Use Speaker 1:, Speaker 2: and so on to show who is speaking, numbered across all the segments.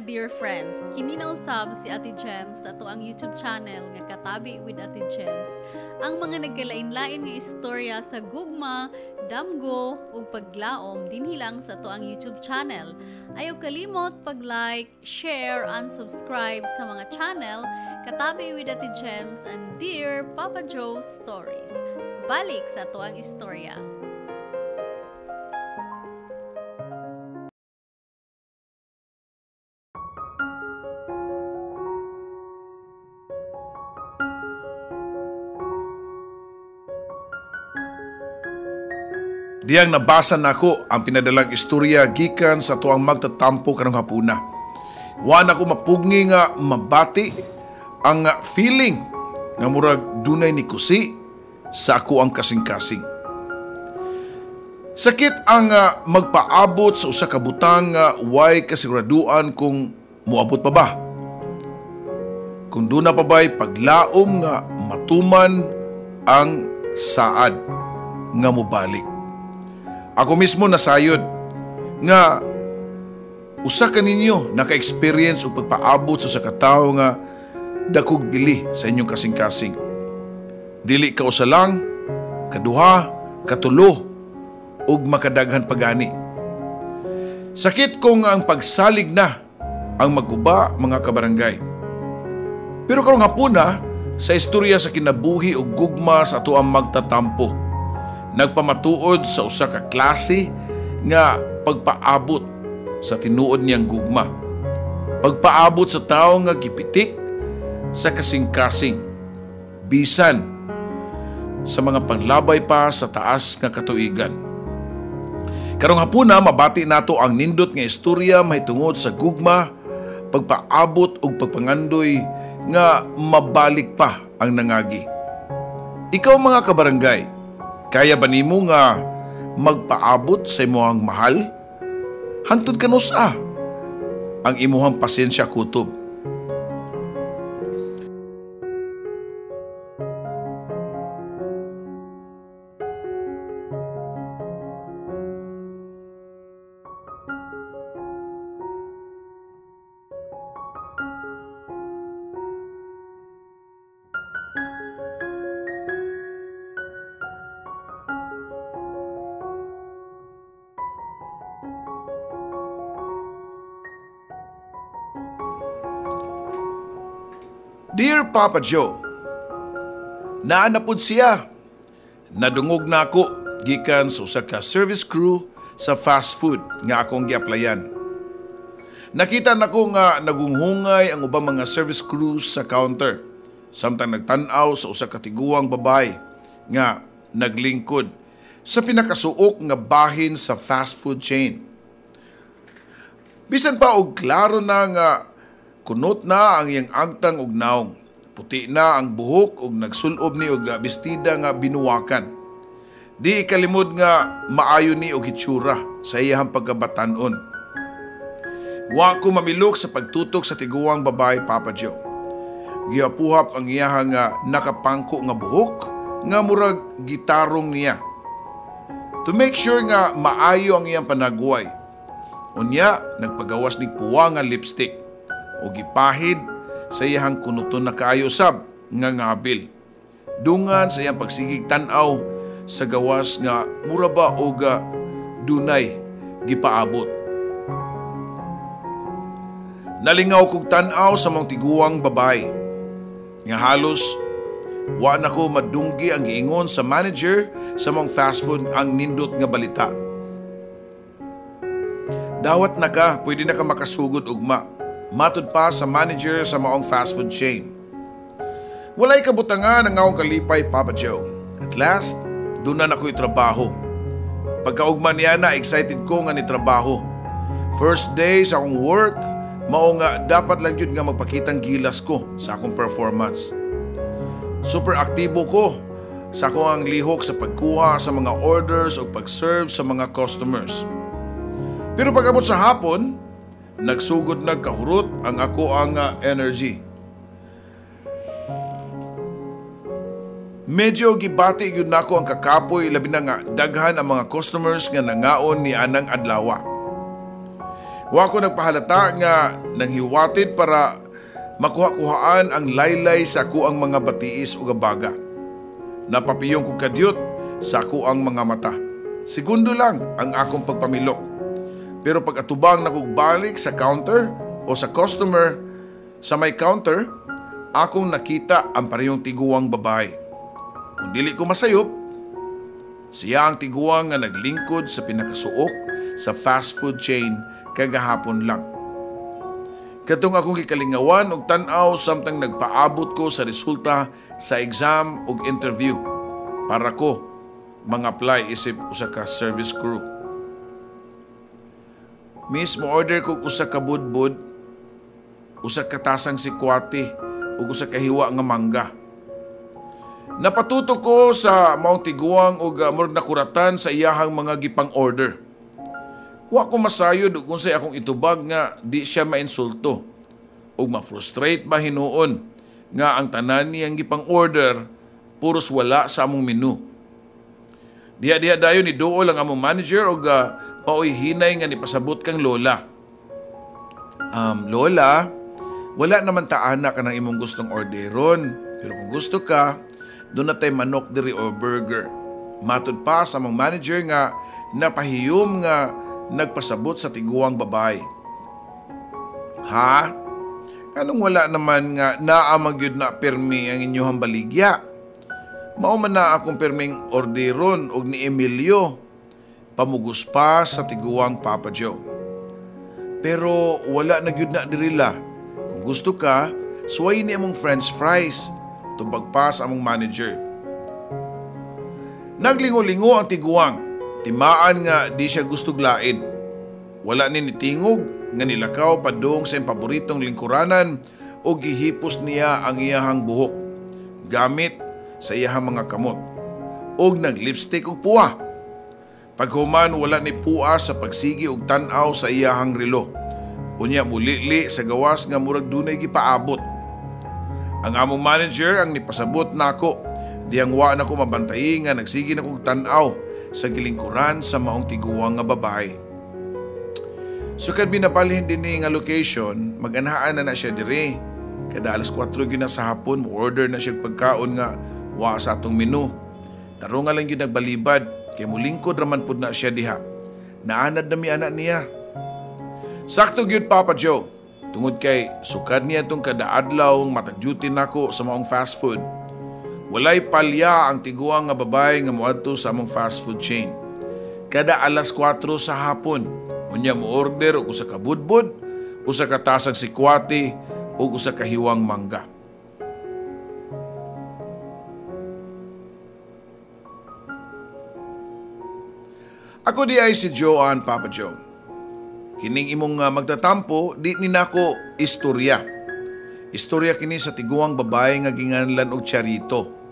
Speaker 1: mga dear friends, kini na usab si Ate Gems sa ato ang YouTube channel nga Katabi with Ate Gems. Ang mga nagkalain-lain nga istorya sa gugma, damgo ug paglaom dinhi lang sa ato ang YouTube channel. Ayaw kalimot pag-like, share, and subscribe sa mga channel Katabi with Ate Gems and Dear Papa Joe Stories. Balik sa ato ang istorya.
Speaker 2: Diyang nabasa nako ang pinadalang istorya gikan sa tuang magtatampo kanang hapuna. Wa na ko mapugni nga mabati ang feeling nga murag dunay ni kusi sa ako ang kasing-kasing. Sakit ang magpaabot sa usa ka butang nga way kasiguraduan kung muabot pa ba. Kung duna pa ba'y paglaom nga matuman ang saad nga mubalik. Ako mismo nasayod nga usa ka ninyo naka-experience o pagpaabot sa katawo nga dakog bili sa inyong kasing-kasing. Dili ka usa lang, kaduha, katulo, ug makadaghan pagani. Sakit kung ang pagsalig na ang maguba mga kabarangay. Pero karong hapuna sa istorya sa kinabuhi ug gugma sa ato ang magtatampo. Nagpamatuod sa usa ka klase nga pagpaabot sa tinuod niyang gugma. Pagpaabot sa tawo nga gipitik sa kasing-kasing, bisan sa mga panglabay pa sa taas nga katuigan. Karong hapuna mabati nato ang nindot nga istorya mahitungod sa gugma, pagpaabot ug pagpangandoy nga mabalik pa ang nangagi. Ikaw mga kabarangay, kaya ba nimo nga magpaabot sa imuhang mahal? Hantod kanus ang imuhang pasensya kutob. Dear Papa Joe, naanapod siya. Nadungog na ako gikan sa usa ka service crew sa fast food nga akong gi-applyan. Nakita nako nga nagunghungay ang ubang mga service crews sa counter. Samtang nagtan-aw sa usa ka tiguang babae nga naglingkod sa pinakasuok nga bahin sa fast food chain. Bisan pa og klaro na nga kunot na ang iyang agtang ug naong. Puti na ang buhok ug nagsulob ni og bestida nga binuwakan. Di kalimod nga maayo ni og hitsura sa iyang pagkabatanon. Wa ko mamilok sa pagtutok sa tiguang babae, Papa Joe. Giapuhap ang iyang nakapangko nga buhok nga murag gitarong niya. To make sure nga maayo ang iyang panagway. Unya nagpagawas ning puwa nga lipstick o gipahid sa iyang kunuton na kaayosab nga ngabil. Dungan sa iyang pagsigig tan-aw sa gawas nga mura ba o dunay gipaabot. Nalingaw kog tan-aw sa mong tiguang babae nga halos wa na ko madunggi ang giingon sa manager sa mong fast food ang nindot nga balita. Dawat na ka, pwede na ka makasugod ugma. Matud pa sa manager sa maong fast food chain. Walay kabutangan ang akong kalipay, Papa Joe. At last, doon na ako'y trabaho. Pagkaugma niya na, excited ko nga ni trabaho. First day sa akong work, mao nga dapat lang yun nga magpakitang gilas ko sa akong performance. Super aktibo ko sa akong lihok sa pagkuha sa mga orders o pag-serve sa mga customers. Pero pag-abot sa hapon, nagsugod nagkahurot ang ako ang energy. Medyo gibati yun nako ang kakapoy labi na nga daghan ang mga customers nga nangaon ni anang adlawa. Wa ko nagpahalata nga nanghiwatid para makuha-kuhaan ang laylay sa kuang mga batiis o gabaga. Napapiyong ko kadyot sa kuang mga mata. Segundo lang ang akong pagpamilok. Pero pag atubang nakugbalik sa counter o sa customer sa may counter, akong nakita ang parehong tiguang babae. Kung dili ko masayop, siya ang tiguang nga naglingkod sa pinakasuok sa fast food chain kagahapon lang. Katong akong gikalingawan og tan-aw samtang nagpaabot ko sa resulta sa exam ug interview para ko mang-apply isip usa ka service crew. Miss, mo-order ko usa ka budbud, usa ka tasang sikwati ug usa ka hiwa nga mangga. Napatuto ko sa maong tiguang ug murag nakuratan sa iyahang mga gipang order. Wa ko masayod ug unsay akong itubag nga di siya mainsulto ug ma-frustrate ba hinuon nga ang tanan niyang gipang order puros wala sa among menu. Diha dayon ni duol ang among manager ug paoy hinay nga nipasabot kang lola. Lola, wala naman taana ka ng imong gustong orderon, pero kung gusto ka, doon na tayo manok diri o burger. Matud pa sa among manager nga napahiyom nga nagpasabot sa tiguang babae. Ha? Anong wala naman nga naamagyod na pirmi ang inyong baligya? Mao man na akong pirming orderon og ni Emilio. Pamugos pa sa tiguang Papa Joe. Pero wala na gyud na dirila. Kung gusto ka, suway ni among french fries. Tubag pa sa among manager. Naglingo-lingo ang tiguang. Timaan nga di siya gusto glain. Wala ni nitingog nga nilakaw padung sa paboritong lingkuranan o gihipos niya ang iyahang buhok gamit sa iyahang mga kamot og nag-lipstick og puwa. Paghuman wala ni puwa sa pagsigi og tan-aw sa iyahang relo. Unya mulili sa gawas nga murag dunay gipaabot. Ang among manager ang nipasabot nako diyang wa na ko mabantayi nga nagsigi na kog tan-aw sa gilingkuran sa maong tiguang nga babae. Sukad binabalhin din ni nga location, mag-anhaan na siya dire. Kada alas 4 gyud na sa hapon, mo-order na siya pagkaon nga wa sa atong menu. Taro nga lang gyud nagbalibad, kay mulingkod raman pud na siya diha. Naanad na mi anak niya. Sakto gyud Papa Joe, tungod kay sukad niya tong kada adlaw matag duty nako sa maong fast food. Walay palya ang tiguang nga babae nga moadto sa among fast food chain. Kada alas 4 sa hapon, unya mo order og usa ka budbud, usa ka tasang sikwati ug usa ka hiwang mangga. Ako di ay si Joan, Papa Joe. Kining imong magtatampo, di ni nako istorya. Istorya kini sa tiguang babae nga ginganlan og Charito.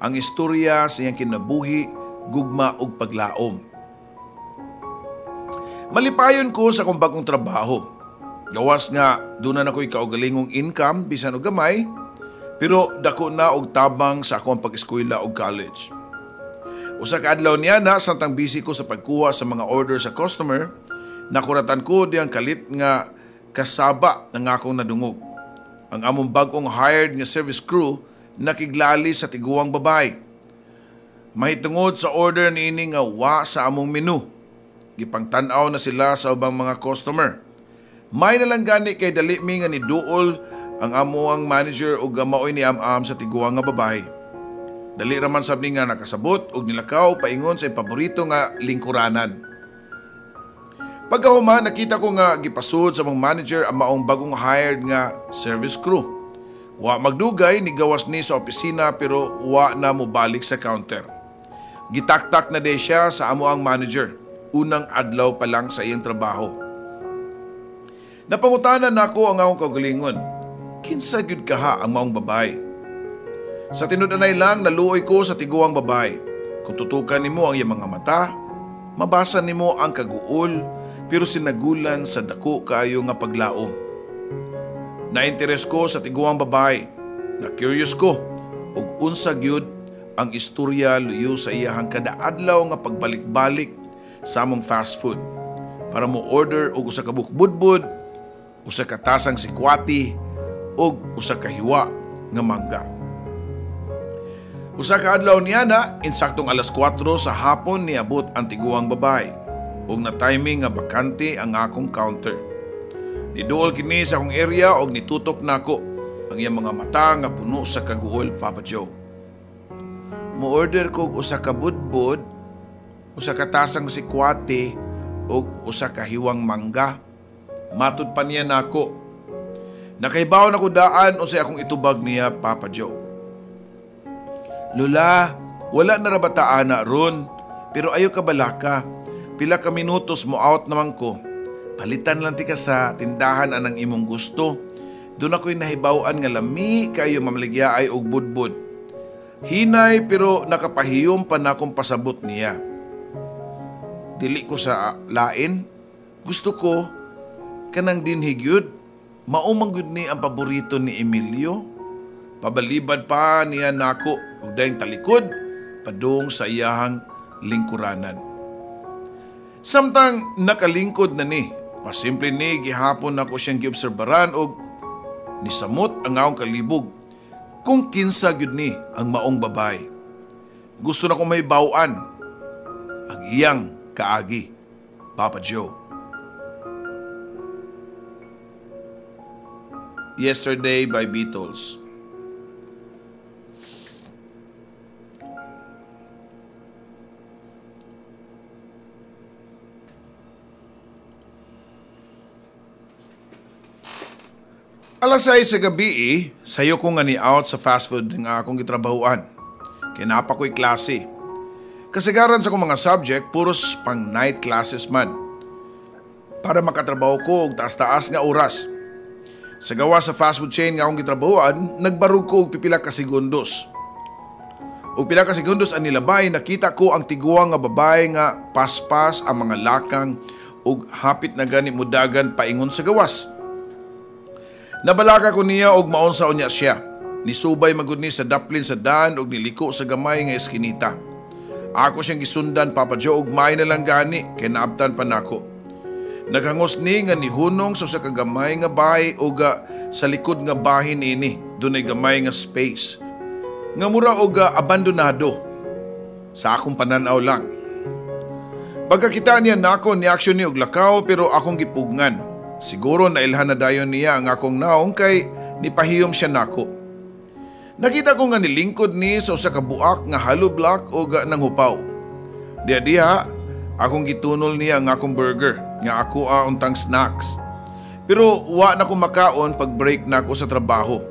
Speaker 2: Ang istorya sa iyang kinabuhi, gugma ug paglaom. Malipayon ko sa akong bagong trabaho. Gawas nga, doon na ako'y kaugalingong income, bisan og gamay, pero dako na og tabang sa akong pag-eskwela og college. Usa ka adlaw niya na, santang busy ko sa pagkuha sa mga order sa customer, nakuratan ko diyang kalit nga kasaba ng akong nadungog. Ang among bagong hired nga service crew nakiglali sa tiguang babae. Mahitungod sa order niini nga wa sa among menu. Gipangtan-aw na sila sa ubang mga customer. May nalang gani kay dali mi nga ni duol ang amuang manager ug maoy ni am-am sa tiguang nga babae. Dali raman sab ni nga nakasabot ug nilakaw paingon sa paborito nga lingkuranan. Pagkahuman nakita ko nga gipasud sa among manager ang maong bagong hired nga service crew. Wa magdugay ni gawas ni sa opisina pero wa na mo balik sa counter. Gitaktak na de siya sa amuang manager. Unang adlaw pa lang sa iyang trabaho. Napangutanan nako ang akong kaugalingon. Kinsa gyud kaha ang maong babae? Sa tinud-anay lang naluoy ko sa tiguang babae. Kung tutukan nimo ang iyang mga mata, mabasa nimo ang kaguol pero sinagulan sa dako kaayo nga paglaom. Na-interes ko sa tiguang babae. Na-curious ko ug unsa gyud ang istorya luyo sa iyahang kada adlaw nga pagbalik-balik sa among fast food. para mo order og usa ka bukbudbud, usa ka tasang sikwati og usa ka hiwa nga mangga. Usa ka adlaw niya na, insaktong alas 4 sa hapon niabot ang tiguang babae ug na timing nga bakante ang akong counter. Niduol kini sa akong area og nitutok nako ang iyang mga mata nga puno sa kaguol, Papa Joe. Mo-order ko usa ka budbud, usa ka tasang sikwati ug usa ka hiwang mangga. Matud pa niya nako. Nakahibaw na ko daan unsay akong itubag niya, Papa Joe. Lula, wala na rabataan na ron, pero ayo ka balaka. Pila ka minutos mo out naman ko. Palitan lang ti ka sa tindahan anang imong gusto. Doon ako'y nahibawan nga lami kayo mamligyaay og budbud. Hinay pero nakapahiyom pa na akong pasabot niya. Dili ko sa lain. Gusto ko kanang dinhigyud. Maumanggod ni ang paborito ni Emilio. Pabalibad pa niya nako og dayang talikod padung sa iyahang lingkuranan. Samtang nakalingkod na ni, pasimple ni gihapon ako siyang giobserbaran og nisamot ang akong kalibog kung kinsa gyud ni ang maong babae. Gusto na kong may bawaan ang iyang kaagi, Papa Joe. Yesterday by Beatles. Alas 6 sa gabi, sayo ko nga ni-out sa fast food nga akong gitrabahuan. Kinapa ko'y klase. Kasagaran sa kong mga subject, puros pang night classes man. Para makatrabaho ko og taas-taas nga oras. Sa gawa sa fast food chain nga akong gitrabahuan, nagbarug ko og pipila ka segundos. Og pila ka segundos ang nilabay, nakita ko ang tiguang nga babae nga paspas ang mga lakang og hapit na gani mudagan paingon sa gawas. Nabalaka ko niya og maunsa unya siya. Nisubay magud ni sa daplin sa daan og niliko sa gamay nga eskinita. Ako siyang gisundan, Papa Joe, og may na lang gani kay naabtan pa nako. Naghangos ni nga nihunong sa usa ka gamay nga bahay og sa likod nga bahin ini dunay gamay nga space. Nga mura og abandonado. Sa akong pananaw lang. Pagkakita niya nako ni aksyon ni og lakaw pero akong gipugngan. Siguro nailhan na dayon niya ang akong naong kay nipahiyom siya nako. Nakita ko nga nilingkod ni sa usa ka buak nga hollow block o nanghupaw. Diha akong gitunol niya ang akong burger nga ako untang snacks. Pero wa na ko makaon pag break na ako sa trabaho.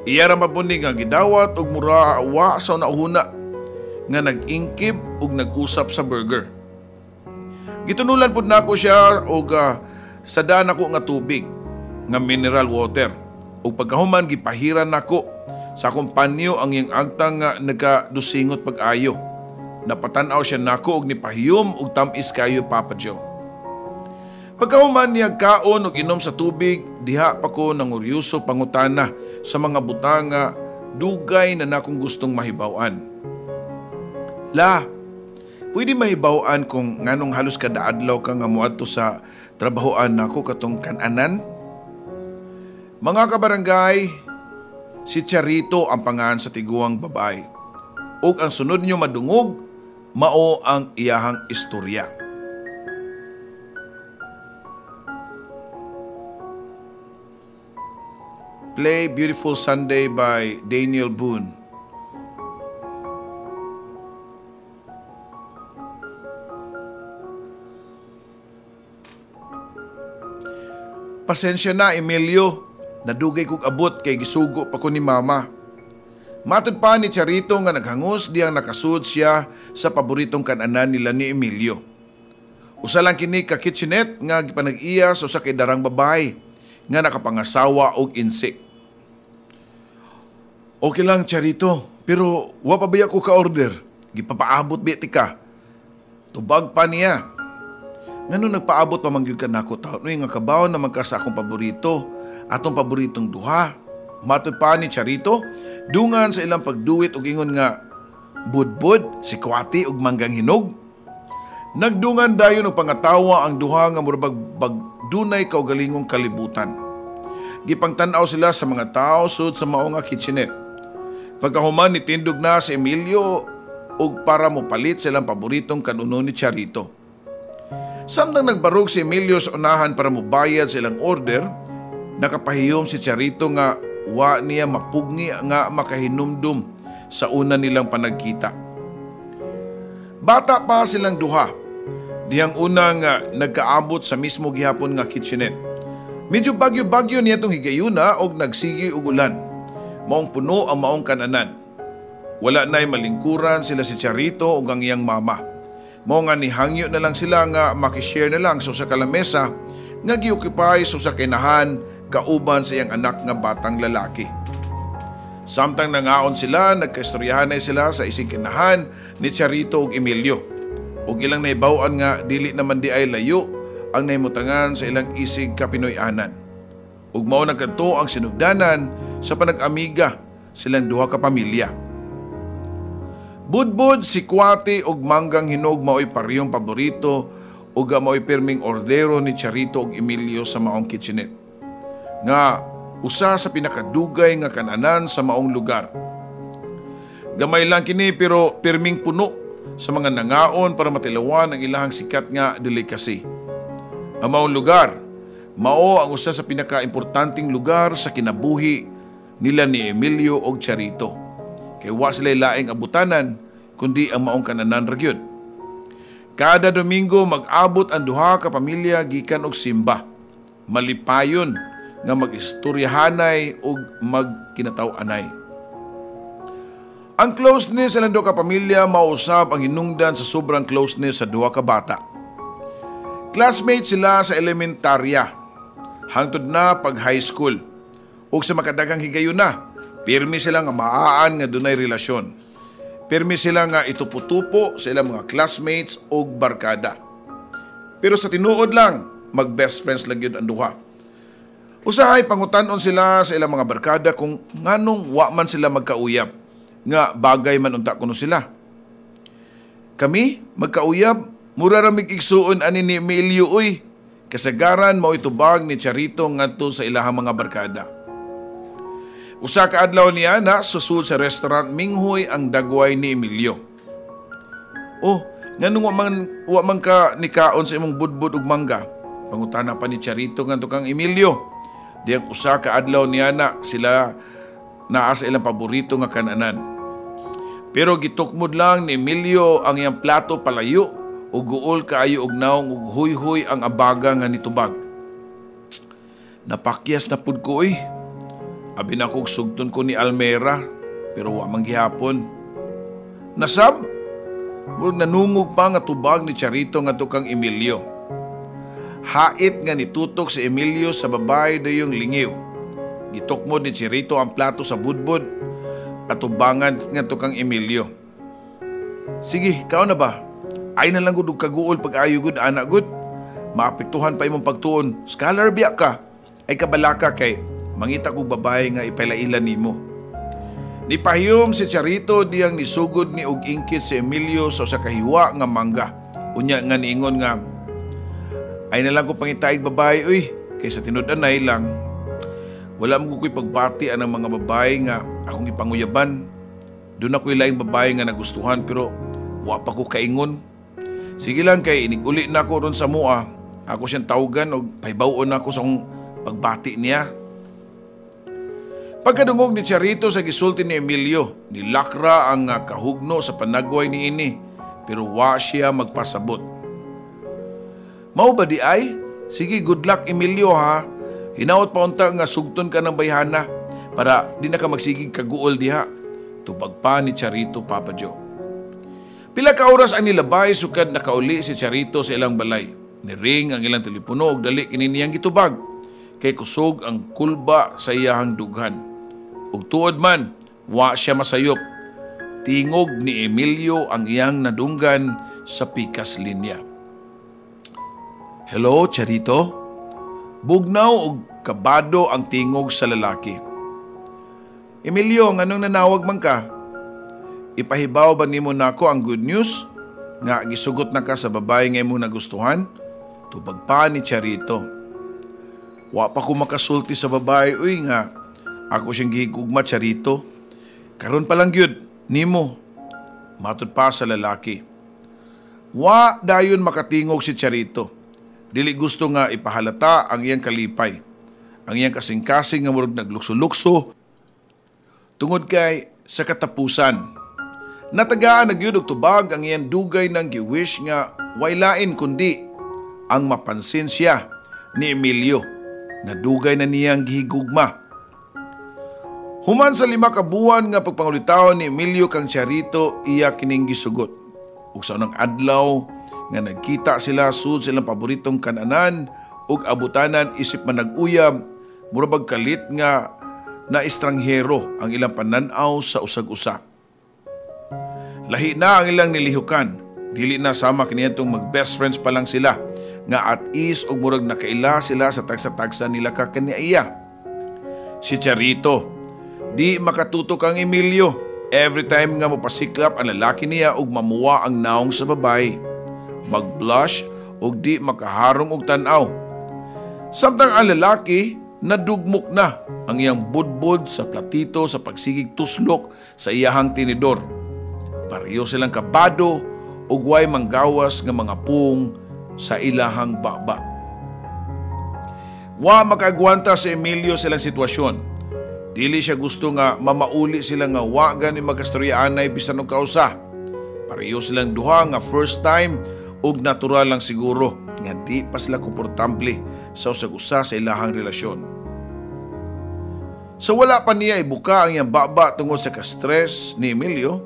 Speaker 2: Iya ra mabuning nga gidawat og mura wa sa nauna nga nag-ingkib og nag-usap sa burger. Gitunulan pud nako siya og sa daan ako nga tubig nga mineral water ug pagkahuman gipahiran nako sa akong panyo ang iyang agtang nga nagadusingot pag-ayo. Napatan-aw siya nako og nipahiyom og tamis kayo, Papa Joe. Pagkahuman niya kaon og inom sa tubig, diha pa ko nanguryoso pangutana sa mga butang nga dugay na nakong gustong mahibaw-an. La, pwede mahibaw-an kung nganong halos kada adlaw ka nga moadto sa trabahoan nako katong kananan? Mga kabarangay, si Charito ang pangalan sa tiguang babae. Ug ang sunod niyo madungog, mao ang iyahang istorya. Play Beautiful Sunday by Daniel Boone. Pasensya na, Emilio. Nadugay kong abot kay gisugo pa ko ni Mama. Matud pa ni Charito nga naghangos diyang nakasud siya sa paboritong kananan nila ni Emilio. Usa lang kini ka kitchenette nga gipanag-iya sa usa kay darang babae nga nakapangasawa og insik. Okay lang, Charito, pero wa pa ba ko ka-order? Gipapaabot ba ka? Tubag pa niya. Ngano nagpaabot pa mangyud ka nako taon nga kabaw na magkasa akong paborito, atong paboritong duha. Matud pa ni Charito, dungan sa ilang pagduwit og ingon nga budbud, sikwati ug manggang hinog. Nagdungan dayon og pangatawa ang duha nga murag dunay kaugalingong kalibutan. Gipangtan-aw sila sa mga tao sud sa mao nga kitchenette. Pagkahuman nitindog na si Emilio og para mo palit silang paboritong kanuno ni Charito. Samtang nagbarog si Emilio sa unahan para mo bayad silang order, nakapahiyom si Charito nga wa niya mapugni nga makahinumdum sa una nilang panagkita. Bata pa silang duha. Dihang unang nagkaabot sa mismo gihapon nga kitchenette. Medyo bagyo-bagyo niya itong higayuna og nagsigi og ulan. Maong puno ang maong kananan. Wala na'y malingkuran sila si Charito o ang iyang mama. Mao nga nihangyo na lang sila nga makishare na lang sa usa ka lamesa nga giokupay sa usa ka inahan kauban sa iyang anak nga batang lalaki. Samtang nangaon sila, nagkaistoryahan na sila sa isig kinahan ni Charito ug Emilio. Ug ilang naibaw-an nga dili naman di ay layo ang nahimutangan sa ilang isig kapinoy-anan. Ug mao nagkadto ang sinugdanan sa panag-amiga silang duha ka pamilya. Budbud, sikwate ug manggang hinog mao'y parehong paborito ug mao'y pirming ordero ni Charito ug Emilio sa maong kitchenette. Nga usa sa pinakadugay nga kananan sa maong lugar. Gamay lang kini pero pirming puno sa mga nangaon para matilawan ang ilahang sikat nga delicacy. Ang maong lugar, mao ang usa sa pinaka-importanting lugar sa kinabuhi nila ni Emilio og Charito. Kay wa sila laing abutanan kundi ang maong kananan ra gyud. Kada Domingo mag-abot ang duha ka pamilya gikan og simba. Malipayon nga mag-istoryahanay ug magkinataw-anay. Ang closeness sa duha ka pamilya mausab ang hinungdan sa sobrang closeness sa duha ka bata. Classmates sila sa elementarya, hangtod na pag high school. Ug sa makadaghang higayuna, pirmi sila nga maaan nga dunay relasyon. Pirmi sila nga itupo-tupo sa ilang mga classmates ug barkada. Pero sa tinuod lang, mag-best friends lang yun ang duha. Usahay pangutan-on sila sa ilang mga barkada kung nganong wa man sila magkauyab, nga bagay man unta kuno sila. Kami, magkauyab, mura ra mig-igsuon ani ni Emilio uy, kasagaran mao itubag ni Charito ngadto sa ilahang mga barkada. Usa ka adlaw niya na susud sa restaurant minghoy ang dagway ni Emilio. Oh, nganong wa man ka nikaon sa imong budbud ug mangga? Pangutana pa ni Charito ngadto kang Emilio. Diyang usa ka adlaw niya na sila naa sa ilang paborito nga kananan. Pero gitukmod lang ni Emilio ang iyang plato palayo ug guol kaayo og naong ug huy-huy ang abaga nga nitubag. Napakyas na pud ko eh. Abi na kog sugton ko ni Almera pero wa man gihapon. Nasab? Murag nanungog pa nga tubag ni Charito ngadto kang Emilio. Hait nga nitutok si Emilio sa babay dayong lingiw. Gitukmod ni Charito ang plato sa budbud at tubangan ngadto kang Emilio. Sige, kao na ba? Ay na lang gud og kaguol pag-ayo gud ana gud. Maapektuhan pa imong pagtuon. Scholar biya ka. Ay kabalaka kay mangita kog babae nga ipailailan nimo. Nipahiyom si Charito diyang nisugod ni og ingkit si Emilio sa usa ka hiwa nga mangga. Unya nga niingon nga, ay na lang ko pangitaig babae uy, kaysa tinud-anay lang. Wala mo ko'y pagbati ang mga babae nga akong ipanguyaban. Doon ako'y laing babae nga nagustuhan pero wa pa ko kaingon. Sige lang kay iniguli na ako ron sa mua. Ako siyang tawgan o pahibaw-on ako sa pagbati niya. Pagkadungog ni Charito sa gisulti ni Emilio, nilakra ang kahugno sa panagway ni ini pero wa siya magpasabot. Mao ba di ay? Sige, good luck Emilio ha. Hinaot pa unta nga sugton ka ng bayhana para di na ka magsigig kaguol diha. Tubag pa ni Charito, Papa Joe. Pila ka oras ang nilabay sukad nakauli si Charito sa ilang balay. Niring ang ilang telepono og dali kini niyang gitubag. Kay kusog ang kulba sa iyahang dughan. Ug tuod man, wa siya masayop. Tingog ni Emilio ang iyang nadunggan sa pikas linya. Hello, Charito? Bugnaw og kabado ang tingog sa lalaki. Emilio, nganong nanawag man ka? Ipahibaw ba nimo nako ang good news? nga gisugot na ka sa babae nga imong nagustuhan? Tubag pa ni Charito. Wa pa ko makasulti sa babae, uy nga. Ako siyang gihigugma, Charito. Karon pa lang gyud nimo. Matud pa sa lalaki. Wa dayon makatingog si Charito. Dili gusto nga ipahalata ang iyang kalipay. Ang iyang kasing-kasing nga murag naglukso-lukso. Tungod kay sa katapusan. Natagaan na gyud og tubag ang iyang dugay ng giwish nga way lain kundi ang mapansin siya ni Emilio na dugay na niyang gihigugma. Human sa 5 ka buwan nga pagpangulitaw ni Emilio kang Charito iya kining gisugot. Ug sa unang adlaw nga nagkita sila sud silang paboritong kananan ug abutanan isip man nag-uyab murag kalit nga na estranghero ang ilang panan-aw sa usag-usa. Lahi na ang ilang nilihukan. Dili na sama kiniyentong mag-best friends pa lang sila nga at ease ug murag nakaila sila sa tagsa-tagsa nila ka kaniya. Si Charito, di makatutok ang Emilio. Every time nga mapasiklap ang lalaki niya ug mamuwa ang naong sa babae. Mag-blush ug di makaharong og tan-aw. Samtang ang lalaki nadugmok na ang iyang budbud sa platito sa pagsigig tuslok sa iyahang tinidor. Pareho silang kabado ug way manggawas nga mga pung sa ilahang baba. Wa makagwanta si Emilio silang sitwasyon. Dili siya gusto nga mamauli sila nga wa gani magkastoryaanay bisan og kausa. Pareho silang duha nga first time ug natural lang siguro nga di pa sila komportable sa usag-usa sa ilahang relasyon. Sa wala pa niya ibuka ang iyang baba tungod sa ka-stress ni Emilio,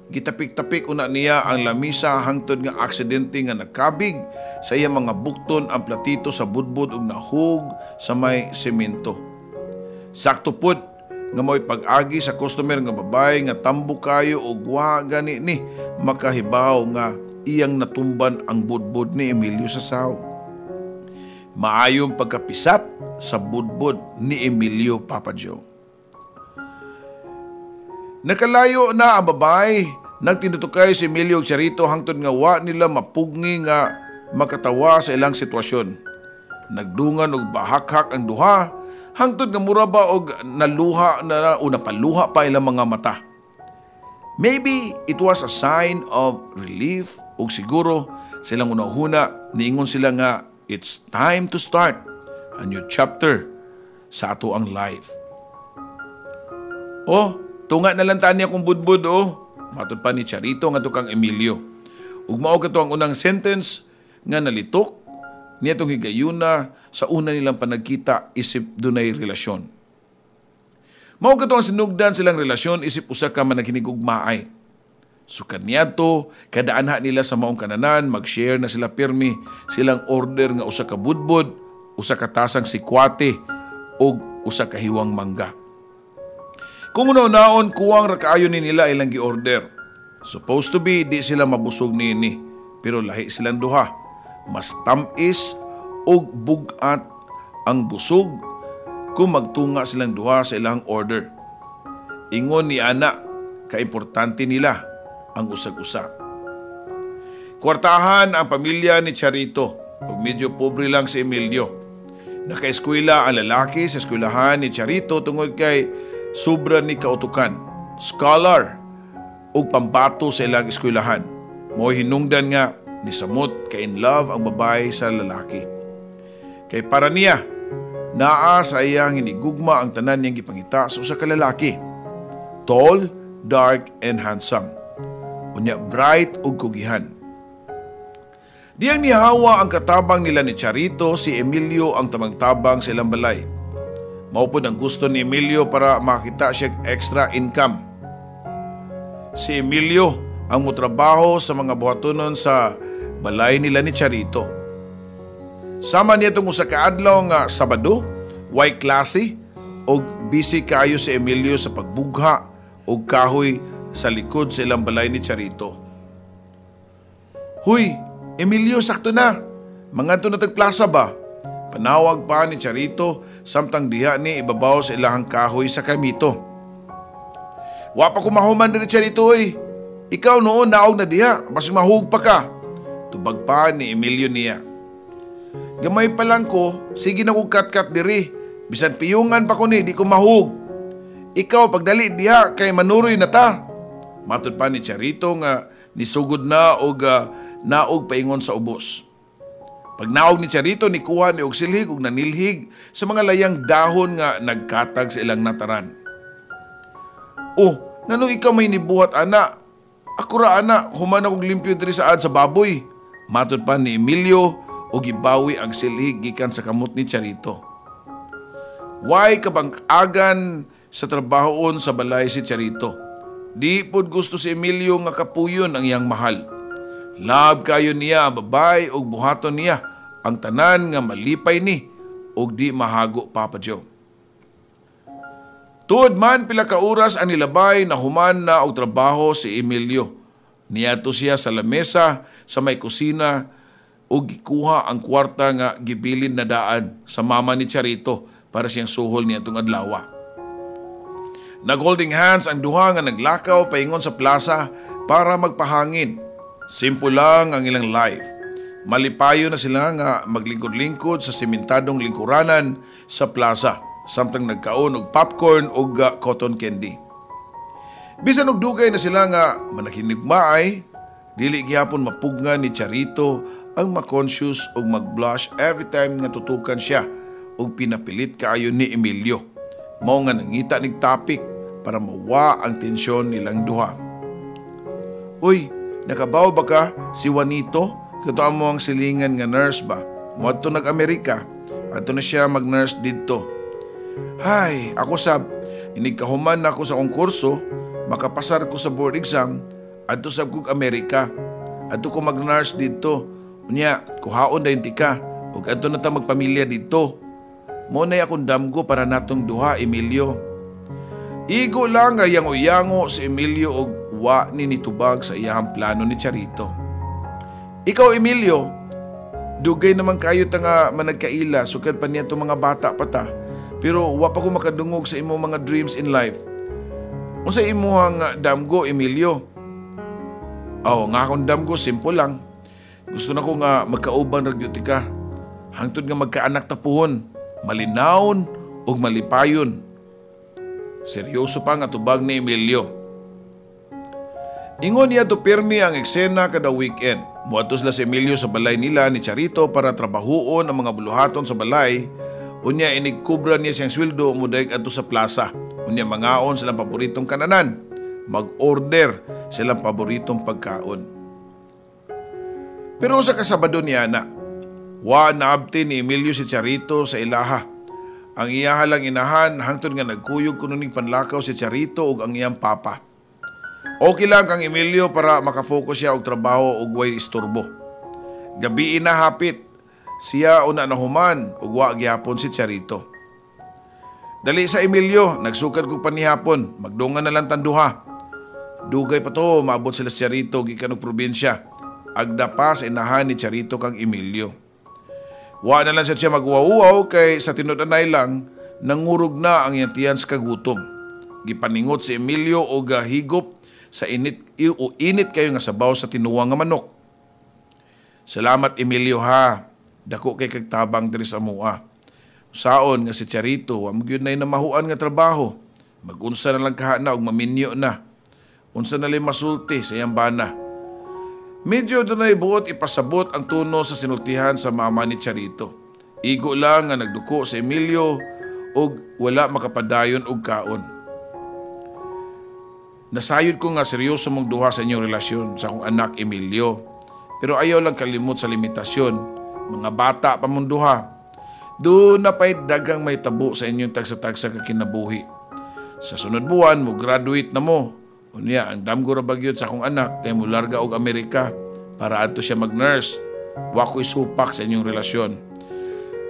Speaker 2: gitapik-tapik una niya ang lamisa hangtod nga aksidente nga nakabig sa iyang mga bukton ang platito sa budbud ug nahug sa may semento. Sakto pud nga mo'y pag-agi sa customer nga babae nga tambo kayo ug wa gani ni makahibaw nga iyang natumban ang budbud ni Emilio sa sahog. Maayong pagkapisat sa budbud ni Emilio, Papa Joe. Nakalayo na ang babae. Nagtinutukay si Emilio ug Charito hangtod nga wa nila mapugni nga makatawa sa ilang sitwasyon. Nagdungan og bahakhak ang duha hangtod nga mura ba og naluha na o napaluha pa ilang mga mata. Maybe it was a sign of relief ug siguro silang unahuna niingon sila nga it's time to start a new chapter sa ato ang life. Oh, tunga na lang tani akong budbud oh. Matod pa ni Charito nga to kang Emilio. Ug mao kato ang unang sentence nga nalitok niya tong higayuna sa una nilang panagkita isip dunay relasyon. Mao kato ang sinugdan silang relasyon isip usa ka man naghinigugmaay. So kaniadto kada anha nila sa maong kananan mag-share na sila pirmi silang order nga usa ka budbud, usa ka tasang sikwate ug usa ka hiwang mangga. Kung unaon kuwang ra kaayo ni nila ilang gi-order. Supposed to be di sila mabusog niini, pero lahi silang duha. Mas tamis ug bugat ang busog kung magtunga silang duha sa ilang order. Ingon ni ana kaimportante nila ang usag-usa. Kwartahan ang pamilya ni Charito ug medyo pobre lang si Emilio. Naka-eskwela ang lalaki sa eskwelahan ni Charito tungod kay sobra ni kautukan, scholar ug pambato sa ilang eskwelahan. Mo'y hinungdan nga ni samot ka in love ang babae sa lalaki. Kay para niya, naa sa iyang hinigugma ang tanan niyang gipangita sa usa ka lalaki. Tall, dark, and handsome. Unya bright ug kugihan. Diyang nihawa ang katabang nila ni Charito, si Emilio ang tamang-tabang sa ilang balay. Maupod ang gusto ni Emilio para makita siya extra income. Si Emilio ang mutrabaho sa mga buhatonon sa balay nila ni Charito. Sama niya itong usa ka adlaw nga Sabado, way klase, og busy kayo si Emilio sa pagbugha og kahoy sa likod sa ilang balay ni Charito. Huy, Emilio, sakto na. Mga ito na tagplasa ba? Panawag pa ni Charito samtang diha ni ibabaw sa ilahang kahoy sa kamito. Wa pa kumahuman din ni Charito eh. Ikaw noon naog na diha, mas mahug pa ka. Tubag pa ni Emilio niya. Gamay pa lang ko, sige na kong kat-kat diri. Bisan piyungan pa ko ni, di ko mahug. Ikaw pagdali diha kay manuroy na ta. Matod pa ni Charito nga nisugod na og naog paingon sa ubos. Pag naog ni Charito, nikuha ni og silhig ug nanilhig sa mga layang dahon nga nagkatag sa ilang nataran. Oh, ngano ikaw may nibuhat ana? Ako ra ana, human akong limpyo diri saad sa baboy. Matod pa ni Emilio og gibawi ang silhig gikan sa kamot ni Charito. Way kabang-agan sa trabahoon sa balay si Charito. Di pod gusto si Emilio nga kapuyon ang iyang mahal. Lab kayo niya babay og buhaton niya ang tanan nga malipay ni og di mahago Papa Joe. Tuod man pila ka oras ang nilabay na human na og trabaho si Emilio. Niadto siya sa lamesa sa may kusina og gikuha ang kwarta nga gibilin na daan sa mama ni Charito para siyang suhol niadtong adlaw. Nag-holding hands ang duha nga naglakaw paingon sa plaza para magpahangin. Simple lang ang ilang life. Malipayo na sila nga maglingkod-lingkod sa simentadong lingkuranan sa plaza, samtang nagkaon og popcorn og cotton candy. Bisan og dugay na sila nga manakinigmaay, dili gihapon mapugna ni Charito ang ma-conscious og mag-blush every time nga tutukan siya og pinapilit kaayo ni Emilio. Mao nga nangita nig topic para mawa ang tensyon nilang duha. Uy, nakabaw ba ka si Juanito? Kato mo ang silingan nga nurse ba? Moadto nag-Amerika. Adto na siya mag-nurse didto. Hay, ako sab, inigkahuman na ako sa kong kurso, makapasar ko sa board exam, adto sab kog Amerika. Adto ko mag-nurse didto. Unya, kuhaon dayon tika, ug adto na ta magpamilya didto. Mo na akong damgo para natong duha, Emilio. Igo lang nga yango-yango si Emilio og wa ni nitubag sa iyahang plano ni Charito. Ikaw, Emilio, dugay naman kayo ta nga managkaila, sukad pa niya itong mga bata pa ta. Pero wa pa ko makadungog sa imo mga dreams in life. Unsa imuhang damgo, Emilio? Nga akong damgo, simple lang. Gusto na ko nga magkauban ragyuti ka. Hangtod nga magkaanak tapuhon, malinawon o malipayon. Seryoso pa nga tubag ni Emilio. Ingon niya to pirmi ang eksena kada weekend. Muadto sila si Emilio sa balay nila ni Charito para trabahoon ang mga buluhaton sa balay. Unya inigkubra niya siyang sweldo umuday adto sa plaza. Unya mangaon silang paboritong kananan. Mag-order silang paboritong pagkaon. Pero sa kasabado niya na, wa naabti ni Emilio si Charito sa ilaha. Ang iyaha lang inahan hangtod nga nagkuyog kununing panlakaw si Charito ug ang iyang papa. Okay lang kang Emilio para makafocus siya og trabaho ug way istorbo. Gabi na hapit, siya una na human ug wa gyapon si Charito. Dali sa Emilio, nagsukad ko panihapon, magdungan na lang tanduha. Dugay pa to, maabot sila si Charito gikan og probinsya. Agda pa sa inahan ni Charito kang Emilio. Wa na lang siya magwawaw kay sa tinud-anay lang nangurog na ang iyang tiyan sa kagutom. Gipaningot si Emilio og higop sa init kayo nga sabaw sa tinuwang nga manok. Salamat, Emilio, ha. Dako kay kagtabang diri sa mua. Saon nga si Charito, wa magyud nay namahuan nga trabaho. Magunsa na lang kahana og maminyo na. Unsa na lang masulti sa iyang bana. Medyo dunay buot ipasabot ang tuno sa sinultihan sa mama ni Charito. Igo lang nga nagduko sa Emilio og wala makapadayon og kaon. Nasayod ko nga seryoso mong duha sa inyong relasyon sa akong anak Emilio. Pero ayaw lang kalimot sa limitasyon. Mga bata pa mong duha. Doon na pa'y dagang may tabo sa inyong tagsa-tagsa kakinabuhi. Sa sunod buwan mo graduate na mo. Unya, ang damgo ra bagyod sa akong anak kay mularga og Amerika para adto siya mag-nurse. Wa ko isupak sa inyong relasyon.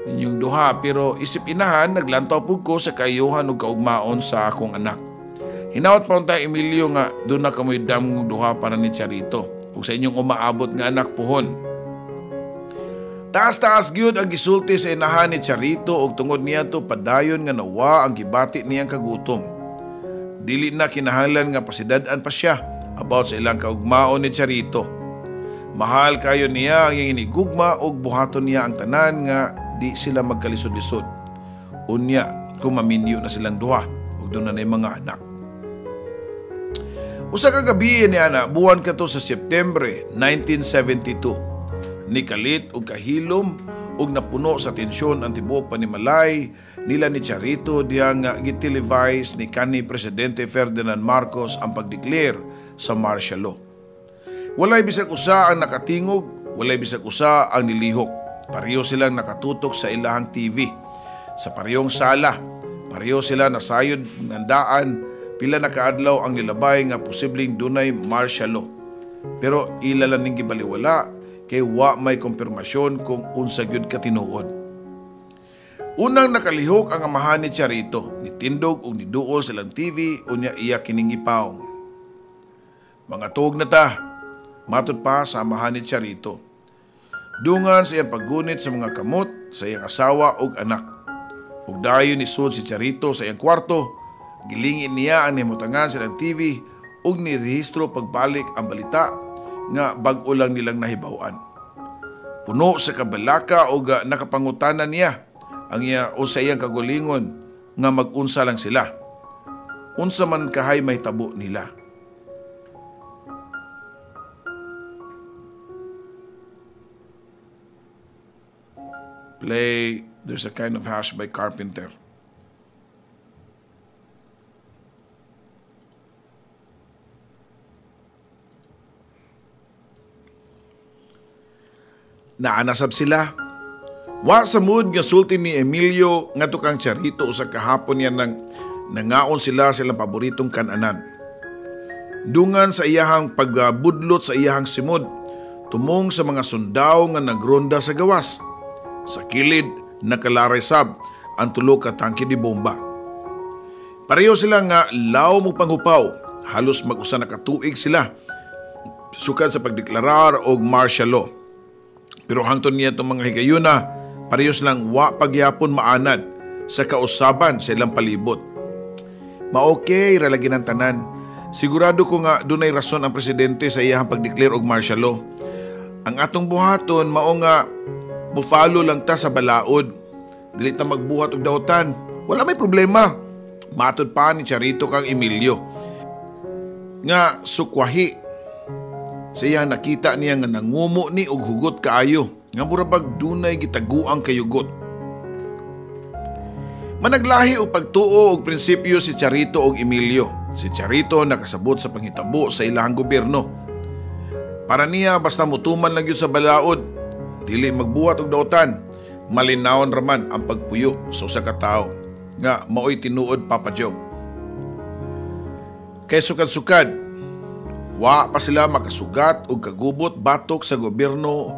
Speaker 2: Inyong duha, pero isip inahan, naglantaw po ko sa kayuhan og kaugmaon sa akong anak. Hinawat pa unta Emilio nga doon na kamoy damgong duha para ni Charito ug sa inyong umaabot nga anak puhon. Taas-taas gyud ang gisulti sa inahan ni Charito ug tungod niadto padayon nga nawa ang gibati niyang kagutom. Dili na kinahanglan nga pasidad-an pa siya about sa ilang kaugmaon ni Charito. Mahal kayo niya ang iyang hinigugma ug buhaton niya ang tanan nga di sila magkalisod-lisod. Unya kung maminyo na silang duha ug doon na mga anak. Usa ka gabi niya na buwan ka to sa September 1972. Nikalit ug kahilom ug napuno sa tensyon ang tibuok panimalay nila ni Charito diyang gitelevise ni kanhi Presidente Ferdinand Marcos ang pagdeclare sa martial law. Walay bisag usa ang nakatingog, walay bisag usa ang nilihok. Pareho silang nakatutok sa ilahang TV. Sa parehong sala, pareho sila nasayod ng daan. Pila na kaadlaw ang nilabay nga posibleng dunay martial law. Pero ilalan ning gibaliwala kay wa may kumpirmasyon kung unsa gyud katinuod. Unang nakalihok ang amahan ni Charito, nitindog ug niduol silang TV unya iya kining gipaw. Mga tuog na ta, matud pa sa amahan ni Charito. Dungan sa iyang paggunit sa mga kamot sa iyang asawa ug anak. Ug dayon nisud si Charito sa iyang kwarto. Gilingin niya ang nimutangan sa TV ug nirehistro pagbalik ang balita nga bag-o lang nilang nahibawan. Puno sa kabalaka ug nakapangutanan niya ang iya o sa iyang kagulingon nga mag-unsa lang sila. Unsa man kahay mahitabo nila. Play There's a Kind of Hush by Carpenter. Naanasab sila. Wa sa mood nga sulti ni Emilio nga tukang Charito usa kahapon yan nang nangaon sila silang paboritong kananan. Dungan sa iyahang pagbudlot sa iyahang simod, tumong sa mga sundaw nga nagronda sa gawas. Sa kilid nakalaray sab ang tulo ka tangke di bomba. Pareho sila nga law mo panghupaw, halos mag-usa na katuig sila sukad sa pagdeklarar og martial law. Pero hangtod niya itong mga higayuna, parehos lang wa pagyapon maanad sa kausaban sa ilang palibot. Ma-okay, ralagi ng tanan. Sigurado ko nga dunay rason ang presidente sa iyang pagdeclare og martial law. Ang atong buhaton, mao nga, mufalo lang ta sa balaod. Dili ta magbuhat og daotan. Wala may problema. Matod pa ni Charito kang Emilio. Nga sukwahi. Sa iya nakita niya nga nangumo ni og hugot kaayo, nga murabag dunay gitaguang kayugot. Managlahi og pagtuo og prinsipyo si Charito og Emilio. Si Charito nakasabot sa panghitabo sa ilahang gobyerno. Para niya basta mutuman lang yun sa balaod, dili magbuhat og daotan, malinawon raman ang pagpuyo sa usa ka tawo nga maoy tinuod Papa Joe. Kay sukad-sukad, wa pa sila makasugat o kagubot batok sa gobyerno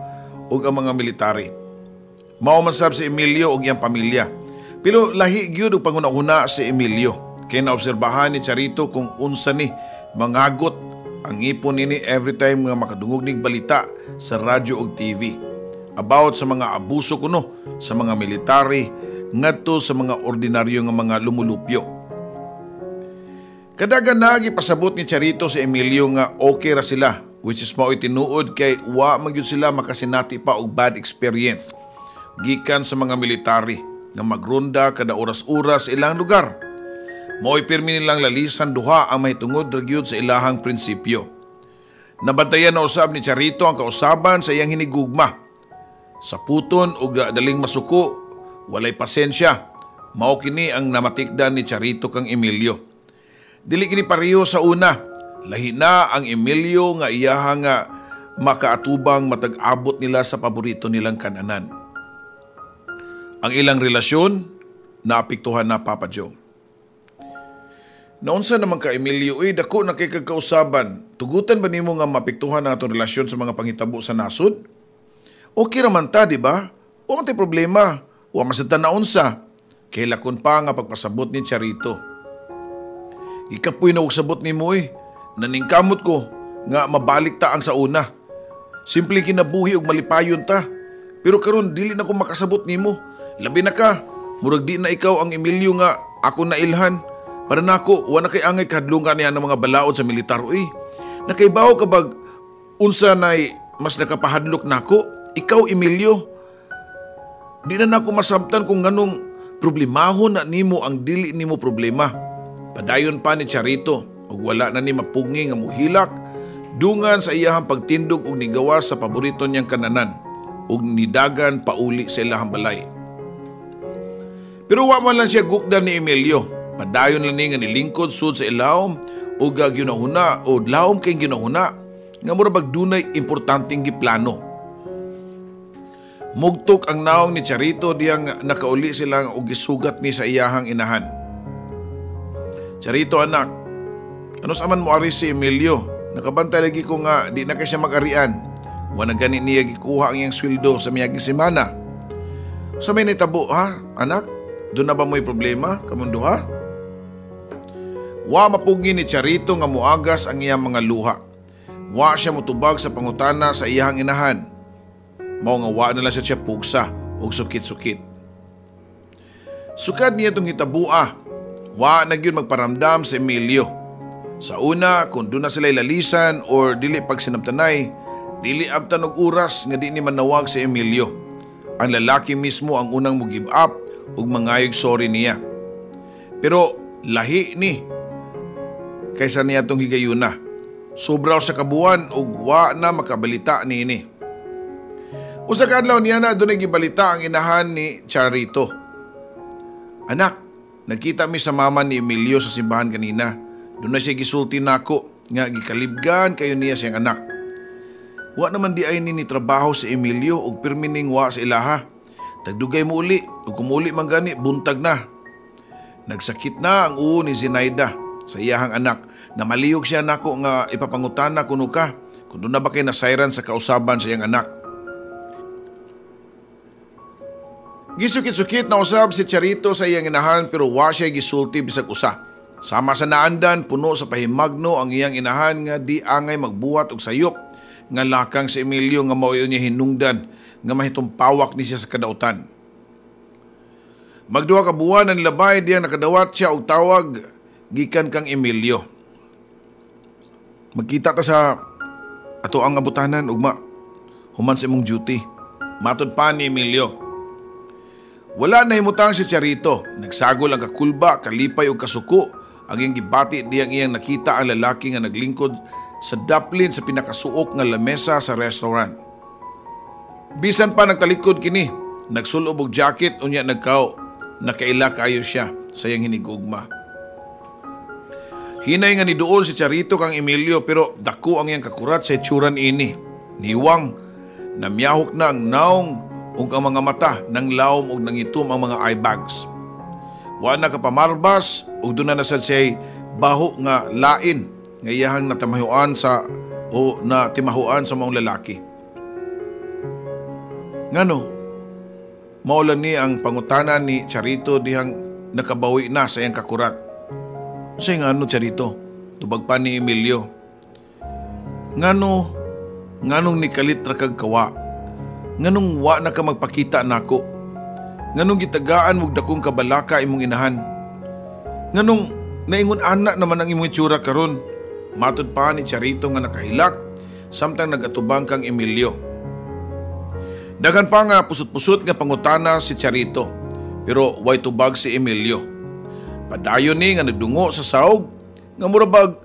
Speaker 2: o ang mga military. Mao man sab si Emilio o iyang pamilya. Pero lahi gyud og panguna-una si Emilio. Kaya naobserbahan ni Charito kung unsa ni mangagot ang ipon nini every time nga makadungog nig balita sa radyo o TV about sa mga abuso kuno sa mga military ngadto sa mga ordinaryo nga mga lumulupyo. Kadagan na gipasabot ni Charito si Emilio nga okay ra sila, which is mao'y tinuod kay wa magyud sila makasinati pa og bad experience gikan sa mga military nga magronda kada oras-oras sa ilang lugar. Mao'y pirmi nilang lalisan duha ang mahitungod ra gyud sa ilahang prinsipyo. Nabantayan na usab ni Charito ang kausaban sa iyang hinigugma. Sa puton ug daling masuko, walay pasensya. Mao kini ang namatikdan ni Charito kang Emilio. Dili kini pareho sa una. Lahi na ang Emilio nga iyaha nga makaatubang matag-abot nila sa paborito nilang kananan. Ang ilang relasyon naapektuhan na Papa Joe. Naunsa naman ka Emilio, dako na kay kagkausaban. Tugutan ba nimo nga maapektuhan ang atong relasyon sa mga panghitabo sa nasod? Okay raman ta, di ba? O ang problema, o masatan na unsa. Kay lakon pa nga pagpasabot ni Charito. Ikapoy na sabot ni mo naningkamot ko nga mabalik ta ang sa una. Simple kinabuhi og malipayon ta. Pero karon dili na ko makasabot nimo. Labi na ka, murag di na ikaw ang Emilio nga ako nailhan. Para nako, wa na kay angay kahadlungan niya ng mga balaod sa militar. Nakaibaw kabag unsa nay mas nakapahadlok nako, ikaw Emilio. Di na nako masabtan kung nganong problemahon na nimo ang dili nimo problema. Padayon pa ni Charito ug wala na ni mapungi nga muhilak dungan sa iyahang pagtindog ug nigawas sa paborito niyang kananan ug nidagan pauli sa ilahang balay. Pero wa man lang siya gukdan ni Emilio. Padayon lang ni nga nilingkod sud sa ilawom ug ginahuna o lawom kay ginahuna nga murag dunay importanteng giplano. Mugtok ang naong ni Charito diyang nakauli sila og gisugat ni sa iyahang inahan. Charito anak, ano sa man mo ari si Emilio? Nakabantay lagi ko nga di na kay siya mag-arian. Wa na gani niya gikuha ang iyang sweldo sa miyagi semana. Sa may nitabo ha, anak? Doon na ba mo'y problema, kamundo ha? Wa mapugi ni Charito nga muagas ang iyang mga luha. Wa siya mutubag sa pangutana sa iyahang inahan. Mao nga wa na lang siya pugsa o sukit-sukit. Sukad niya itong hitabua, wa na gyud magparamdam sa Emilio. Sa una, kung doon na sila ilalisan or dili pagsinabtanay, dili abtan og oras nga di ni manawag si Emilio. Ang lalaki mismo ang unang mo-give up ug mangayog sorry niya. Pero lahi ni kaysa niya itong higayuna. Sobraw sa kabuan ug wa na makabalita niini. Usa ka adlaw niya na dunay gibalita ang inahan ni Charito. Anak, nagkita mi sa mama ni Emilio sa simbahan kanina. Doon na siya gisulti nako nga gikalibgan kayo niya siyang anak. Wa naman di ay ni trabaho si Emilio ug pirmining wa sa ilaha. Tagdugay mo uli ug kumuli man gani buntag na. Nagsakit na ang uo ni Zinaida sa iyahang anak na maliyog siya nako nga ipapangutana kuno ka kung doon na ba kay nasayran sa kausaban sa iyang anak. Gisukit-sukit na usab si Charito sa iyang inahan pero wa siya gisulti bisag usa. Sama sa naandan, puno sa pahimagno ang iyang inahan nga di angay magbuhat og sayop nga lakang si Emilio nga mao niya hinungdan nga mahitumpawak ni siya sa kadautan. Magduha ka buwan ang labay diyan nakadawat siya og tawag gikan kang Emilio. Magkita ta sa ato ang abutanan ugma human sa imong duty. Matod pa ni Emilio. Wala na himutang si Charito. Nagsagol ang kakulba, kalipay o kasuko. Ang iyang gibati diyang iyang nakita ang lalaki nga naglingkod sa daplin sa pinakasuok nga lamesa sa restaurant. Bisan pa nagtalikod kini, nagsulob og jacket unya nakaila kayo siya sa iyang hinigugma. Hinay nga niduol si Charito kang Emilio pero dako ang iyang kakurat sa itsuran ini. Niwang, namyahok na ang naong ug ang mga mata nang lawom ug nangitom ang mga eye bags. Wa na kapamarbas ug doon na sad siya baho nga lain nga iyahang natamahuan sa o natimahuan sa mga lalaki. Ngano? Maulan ni ang pangutana ni Charito dihang nakabawi na sa iyang kakurat. Say ngano Charito? Tubag pa ni Emilio. Nganong nikalit ra kag kawa? Nganong wa na ka magpakita nako? Nganong gitagaan mo dakong kabalaka imong inahan? Nganong naingon anak naman ang imong itsura karon? Matod pa ni Charito nga nakahilak samtang nagatubang kang Emilio. Dagan pa nga pusot-pusot nga pangutana si Charito pero way tubag si Emilio. Padayon ni nga nagdungo sa sahog nga murabag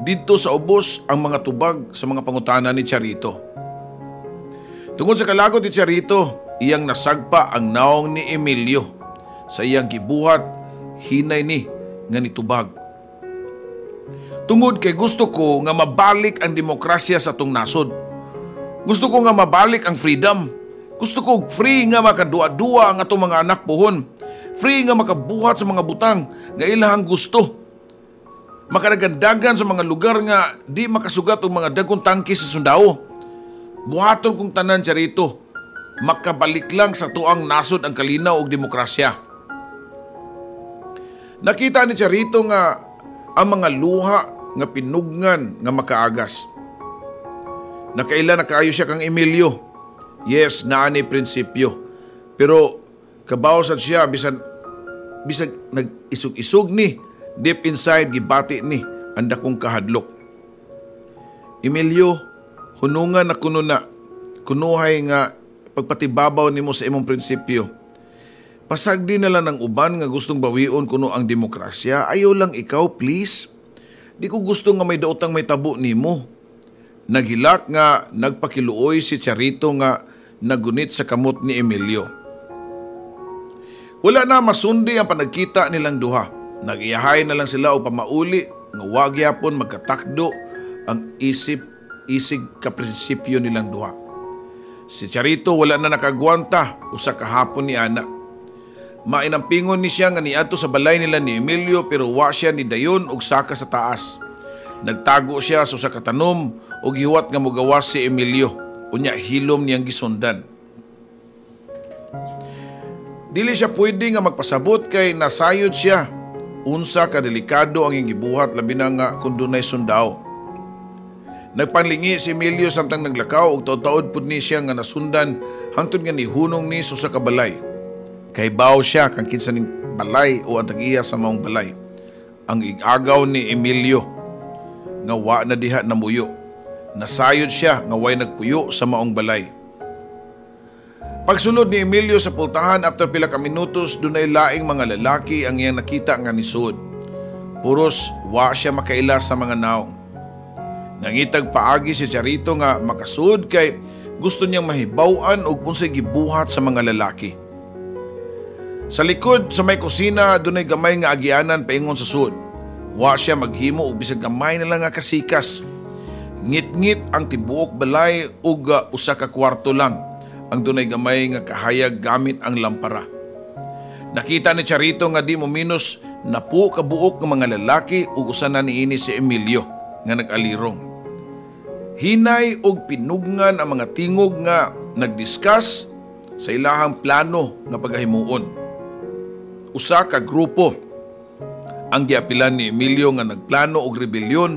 Speaker 2: didto sa ubos ang mga tubag sa mga pangutana ni Charito. Tungod sa kalagot ni Charito, iyang nasagpa ang naong ni Emilio. Sa iyang gibuhat, hinay ni nga nitubag. Tungod kay gusto ko nga mabalik ang demokrasya sa tong nasod. Gusto ko nga mabalik ang freedom. Gusto ko free nga makadua-dua ang atong mga anak pohon. Free nga makabuhat sa mga butang nga ilahang gusto. Makadagandagan sa mga lugar nga di makasugat og mga dagkong tangke sa sundao. Buhaton kong tanan Charito, makabalik lang sa tuang nasod ang kalinaw og demokrasya. Nakita ni Charito nga ang mga luha nga pinugnan nga makaagas. Nakaila na kaayo siya kang Emilio. Yes, naa ni prinsipyo. Pero kabaw sad siya bisan nag-isog-isog ni deep inside gibati ni ang dakong kahadlok. Emilio, hunungan na kuno na, kunuhay nga pagpatibabaw nimo sa imong prinsipyo. Pasagdi na lang ng uban nga gustong bawion kuno ang demokrasya, ayaw lang ikaw please. Di ko gusto nga may daotang may tabo nimo. Naghilak nga nagpakiluoy si Charito nga nagunit sa kamot ni Emilio. Wala na masundi ang panagkita nilang duha. Nagiyahay na lang sila o pamauli nga wag yapon magkatakdo ang isig kaprinsipyo nilang duha. Si Charito wala na nakagwanta usa ka hapon ni ana. Mainampingon ni siya nga niadto sa balay nila ni Emilio pero wa siya ni dayon og saka sa taas. Nagtago siya sa usa ka tanom ug hiwat nga mogawas si Emilio. Unya hilom niyang gisundan. Dili siya pwede nga magpasabot kay nasayod siya. Unsa ka delikado ang iyang gibuhat labi na nga kung dunay sundao. Nagpanlingi si Emilio samtang naglakaw ug taud-taud pud ni siya nga nasundan hangtod nga nihunong ni sa ka balay. Kay baw siya kang kinsa ning balay o ang tag-iya sa maong balay. Ang igagaw ni Emilio nga wa na diha namuyo. Nasayod siya nga way nagpuyo sa maong balay. Pagsulod ni Emilio sa pultahan after pila ka minutos dunay laing mga lalaki ang iyang nakita nga nisud. Puros wa siya makaila sa mga naong. Nangitag paagi si Charito nga makasud kay gusto niyang mahibaw-an og unsay gibuhat sa mga lalaki. Sa likod sa may kusina dunay gamay nga agianan paingon sa sud. Wa siya maghimo og bisag gamay na lang nga kasikas. Ngit-ngit ang tibuok balay ug usa ka kwarto lang ang dunay gamay nga kahayag gamit ang lampara. Nakita ni Charito nga di mo minus napu kabuok ng mga lalaki ug usa na niini si Emilio nga nag-alirong. Hinay og pinugnan ang mga tingog nga nagdiscuss sa ilahang plano nga paghahimuon. Usa ka grupo ang giapilan ni Emilio nga nagplano og rebelyon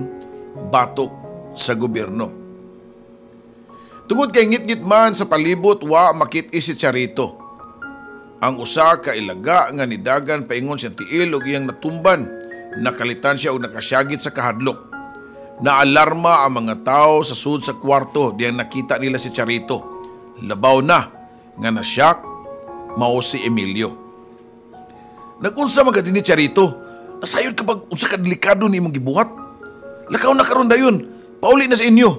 Speaker 2: batok sa gobyerno. Tungod kay ngit-ngit man sa palibot wa makit-i si Charito. Ang usa ka ilaga nga nidagan paingon siyang tiil og iyang natumban, nakalitan siya og nakasyagit sa kahadlok. Naalarma ang mga tao sa sud sa kwarto diyang nakita nila si Charito. Labaw na nga nasyak mao si Emilio. Nagunsa man gid ni Charito? Nasayod kapag unsa ka delikado ni imong gibuhat. Lakaw na karon dayon. Pauli na sa inyo.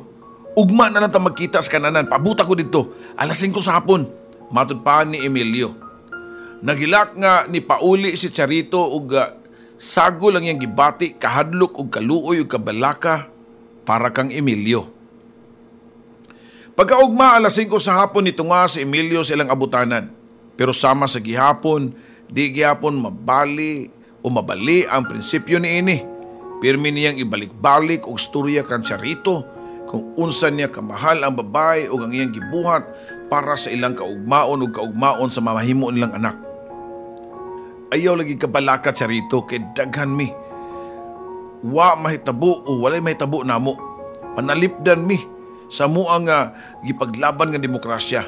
Speaker 2: Ugma na lang ta magkita sa kananan. Pabuta ko dito. Alas 5 sa hapon. Matud pa ni Emilio. Naghilak nga ni pauli si Charito ug sago lang yang gibati kahadlok ug kaluoy ug kabalaka para kang Emilio. Pagkaugma alas 5 sa hapon nitunga si Emilio sa ilang abutanan. Pero sama sa gihapon, di gihapon mabali o mabali ang prinsipyo ni ini. Pirmi niyang ibalik-balik og storya kan Charito kung unsa niya kamahal ang babae o ang iyang gibuhat para sa ilang kaugmaon o kaugmaon sa mamahimo nilang anak. Ayaw lagi kabalaka Charito kay daghan mi. Wa mahitabo o walay mahitabo namo. Panalipdan mi sa muang gipaglaban nga demokrasya.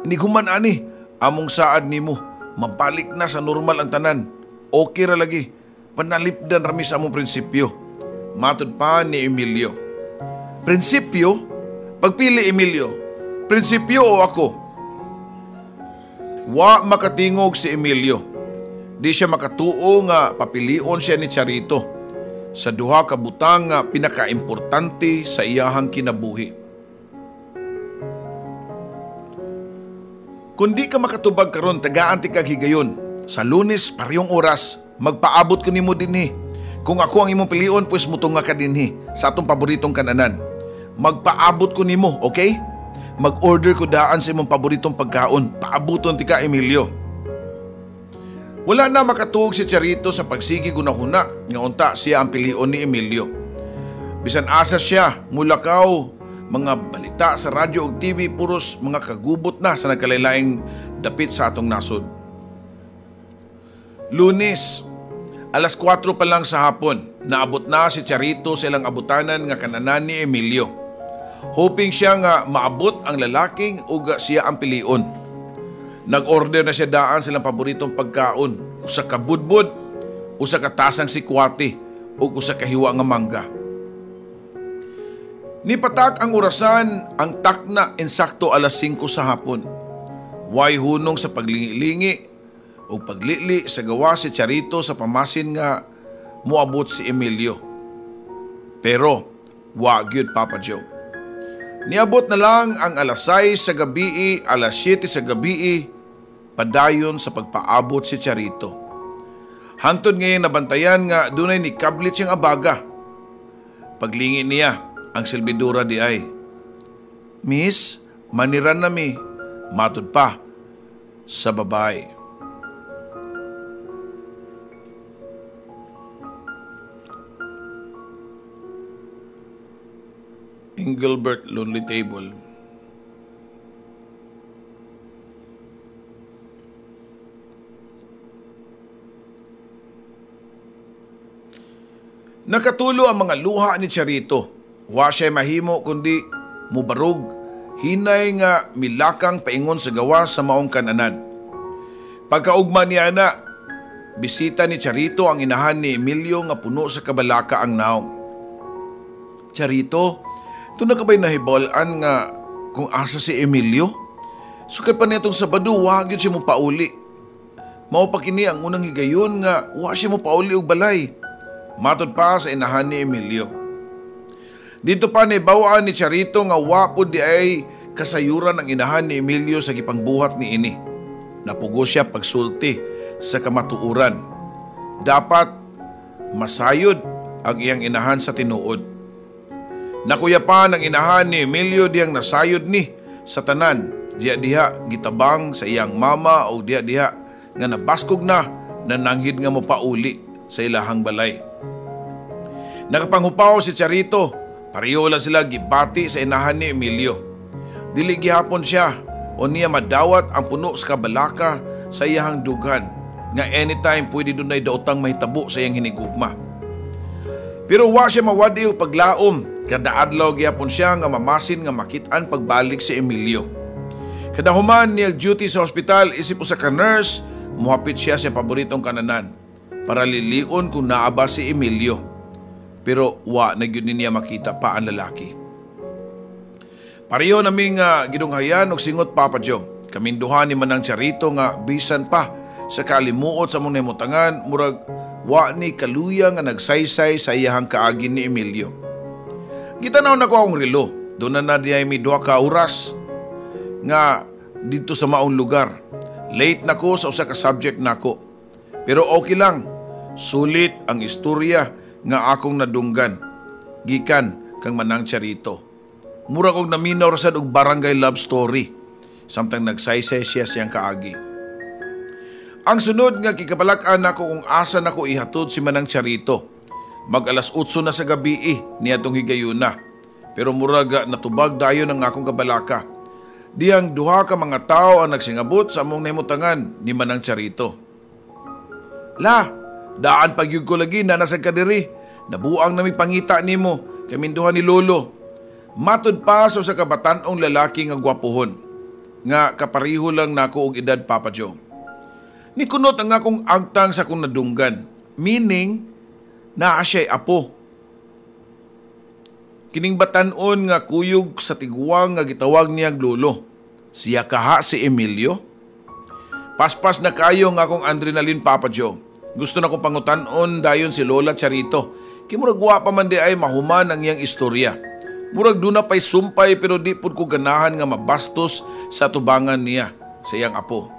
Speaker 2: Iniguman ani among saad nimo mabalik na sa normal ang tanan. Okay ra lagi. Panalipdan rami sa among prinsipyo. Matud pa ni Emilio. Prinsipyo? Pagpili Emilio, prinsipyo o ako? Wa makatingog si Emilio. Di siya makatuo nga papilion siya ni Charito sa duha ka butang nga pinakaimportante sa iyahang kinabuhi. Kundi ka makatubag karon tagaan ti kag higayon. Sa Lunes parehong oras magpaabot ko nimo dinhi. Kung ako ang imong pilion pues mutunga ka dinhi sa atong paboritong kananan. Magpaabot ko nimo, okay? Mag-order ko daan sa imong paboritong pagkaon. Paabuton ti ka Emilio. Wala na makatuog si Charito sa pagsigi gunahuna nga unta siya ang pilion ni Emilio. Bisan asa siya mulakaw mga balita sa radyo ug TV puros mga kagubot na sa nagkalaylaing dapit sa atong nasod. Lunes, alas 4 pa lang sa hapon, naabot na si Charito sa ilang abutanan nga kananan ni Emilio. Hoping siya nga maabot ang lalaking ug siya ang pilion. Nag-order na siya daan silang paboritong pagkaon, usa ka budbud, usa ka tasang sikwati ug usa ka hiwa nga mangga. Nipatak ang orasan ang takna insakto alas 5 sa hapon. Way hunong sa paglingi-lingi o paglili sa gawa si Charito sa pamasin nga muabot si Emilio. Pero wa gyud Papa Joe. Niabot na lang ang alas 6 sa gabi, alas 7 sa gabi, padayon sa pagpaabot si Charito. Hantod ngayon nabantayan nga dunay ni kablit siyang abaga. Paglingi niya, ang silbidura di ay, "Miss, maniran na mi," matod pa sa babae. Engelbert Lonely Table. Nakatulo ang mga luha ni Charito. Wa siya mahimo kundi mubarog, hinay nga milakang paingon sa gawa sa maong kananan. Pagkaugma niya na, bisita ni Charito ang inahan ni Emilio nga puno sa kabalaka ang naong. "Charito, ito na ka ba'y nahibalaan nga kung asa si Emilio? Sukay pa niya itong Sabado, wag yun siya mo pauli. Mao pa kini ang unang higayon nga wa siya mo pauli og balay." Matod pa sa inahan ni Emilio. Dito pa ni bawaan ni Charito nga wapod di ay kasayuran ang inahan ni Emilio sa gipangbuhat ni ini. Napugo siya pagsulti sa kamatuuran. Dapat masayod ang iyang inahan sa tinuod. Nakuya pa ng inahan ni Emilio diyang nasayod ni sa tanan. Diha-diha gitabang sa iyang mama o diha-diha nga nabaskog na nananghid nga mo pauli sa ilahang balay. Nakapanghupaw si Charito. Pareho lang sila gibati sa inahan ni Emilio. Dili gihapon siya o niya madawat ang puno sa kabalaka sa iyahang dughan nga anytime pwede dunay daotang mahitabo sa iyang hinigugma. Pero wa siya mawadi o paglaom. Kada adlaw gihapon siya nga mamasin nga makitaan pagbalik si Emilio. Kada human niya duty sa ospital isip usa ka nurse, muhapit siya sa paboritong kananan para liliun kung naaba si Emilio. Pero wa na gyud niya makita pa ang lalaki. Pareho naming gidunghayan og singot Papa Joe. Kaming duha ni Manang Charito nga bisan pa sa kalimuot sa mong nahimutangan murag wa ni kaluya nga nagsaysay sa iyahang kaagin ni Emilio. Gitanaw na ko akong relo. Doon na diay may 2 ka oras nga dito sa maong lugar. Late na ko sa usa ka subject nako. Pero okay lang. Sulit ang istorya nga akong nadunggan gikan kang Manang Charito. Mura kong naminaw rasad og barangay love story samtang nagsaysay siya siyang kaagi. Ang sunod nga kikabalak-an nako kung asa nako ihatod si Manang Charito. Mag alas 8 na sa gabi niadtong higayuna. Pero muraga natubag dayon ang akong kabalaka. Diyang duha ka mga tao ang nagsingabot sa among nahimutangan ni Manang Charito. "La, daan pagyug ko lagi na nasa kadiri. Nabuang nami pangita nimo, kaminduhan ni Lolo." Matod pa sa kabatan-ong lalaki nga gwapuhon. Nga kapariho lang nako og edad Papa Joe. Nikunot ang akong agtang sa akong nadunggan. Meaning, naa siya'y apo. Kining batan-on nga kuyog sa tiguang nga gitawag niya Lolo. Siya kaha si Emilio? Paspas na kayo nga akong adrenaline Papa Joe. Gusto na kong pangutan-on dayon si Lola Charito. Kimurag wa pa man di ay mahuman ang iyang istorya. Murag doon na pa'y sumpay pero di pud ko ganahan nga mabastos sa tubangan niya sa iyang apo.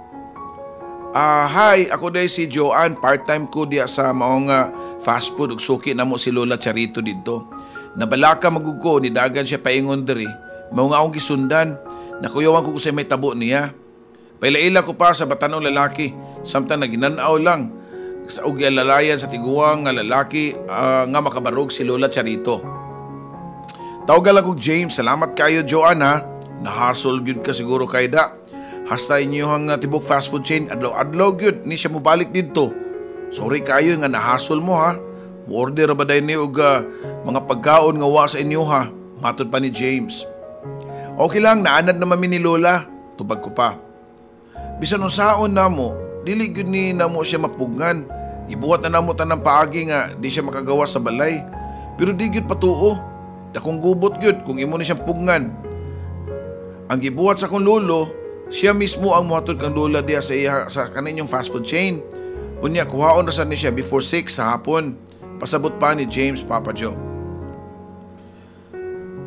Speaker 2: Hi, ako day si Joanne, part-time ko diya sa maong fast food ug suki namo si Lola Charito didto. Nabalaka magugko ni dagan siya paingon diri. Mao nga akong gisundan. Nakuyawan ko sa may tabo niya. Pailaila ko pa sa batanong lalaki samtang naginanaw lang sa og alalayan sa tiguang nga lalaki nga makabarog si Lola Charito. Tawagan lang kong James. Salamat kayo Joanne ha. Nahasol gyud ka siguro kay da. Hasta inyohang tibok fast food chain adlaw-adlaw gyud ni siya mobalik didto. Sorry kayo nga nahasol mo ha. Order ba dayon ni og mga pagkaon nga wa sa inyo ha. Matod pa ni James. Okay lang, naanad naman mi ni Lola. Tubag ko pa. Bisan unsaon namo, dili gyud ni namo siya mapugngan. Ibuhat na namo tanang paagi nga di siya makagawa sa balay. Pero di gyud patuo. dakong gubot gyud kung imo ni siyang pugngan. Ang gibuhat sa akong lolo, siya mismo ang muhatod kang lola diya sa kaninyong fast food chain. Unya, kuhaon rasan ni siya before 6 sa hapon. Pasabot pa ni James Papa Joe.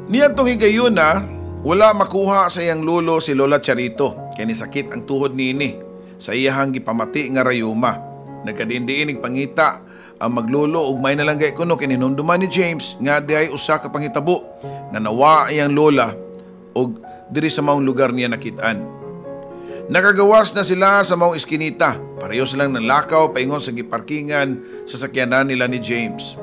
Speaker 2: Niya tong higayon na, wala makuha sa iyang lolo si Lola Charito. Kaya nisakit ang tuhod niini sa iyahang gipamati nga rayuma. Nagkadindiin nagpangita ang maglolo ug may nalanggay kuno kininumduman ni James nga diay usa ka pangitabo nga nawa iyang lola ug diri sa maong lugar niya nakitaan. Nakagawas na sila sa maong iskinita. Pareho silang nalakaw paingon sa giparkingan sa sakyanan nila ni James.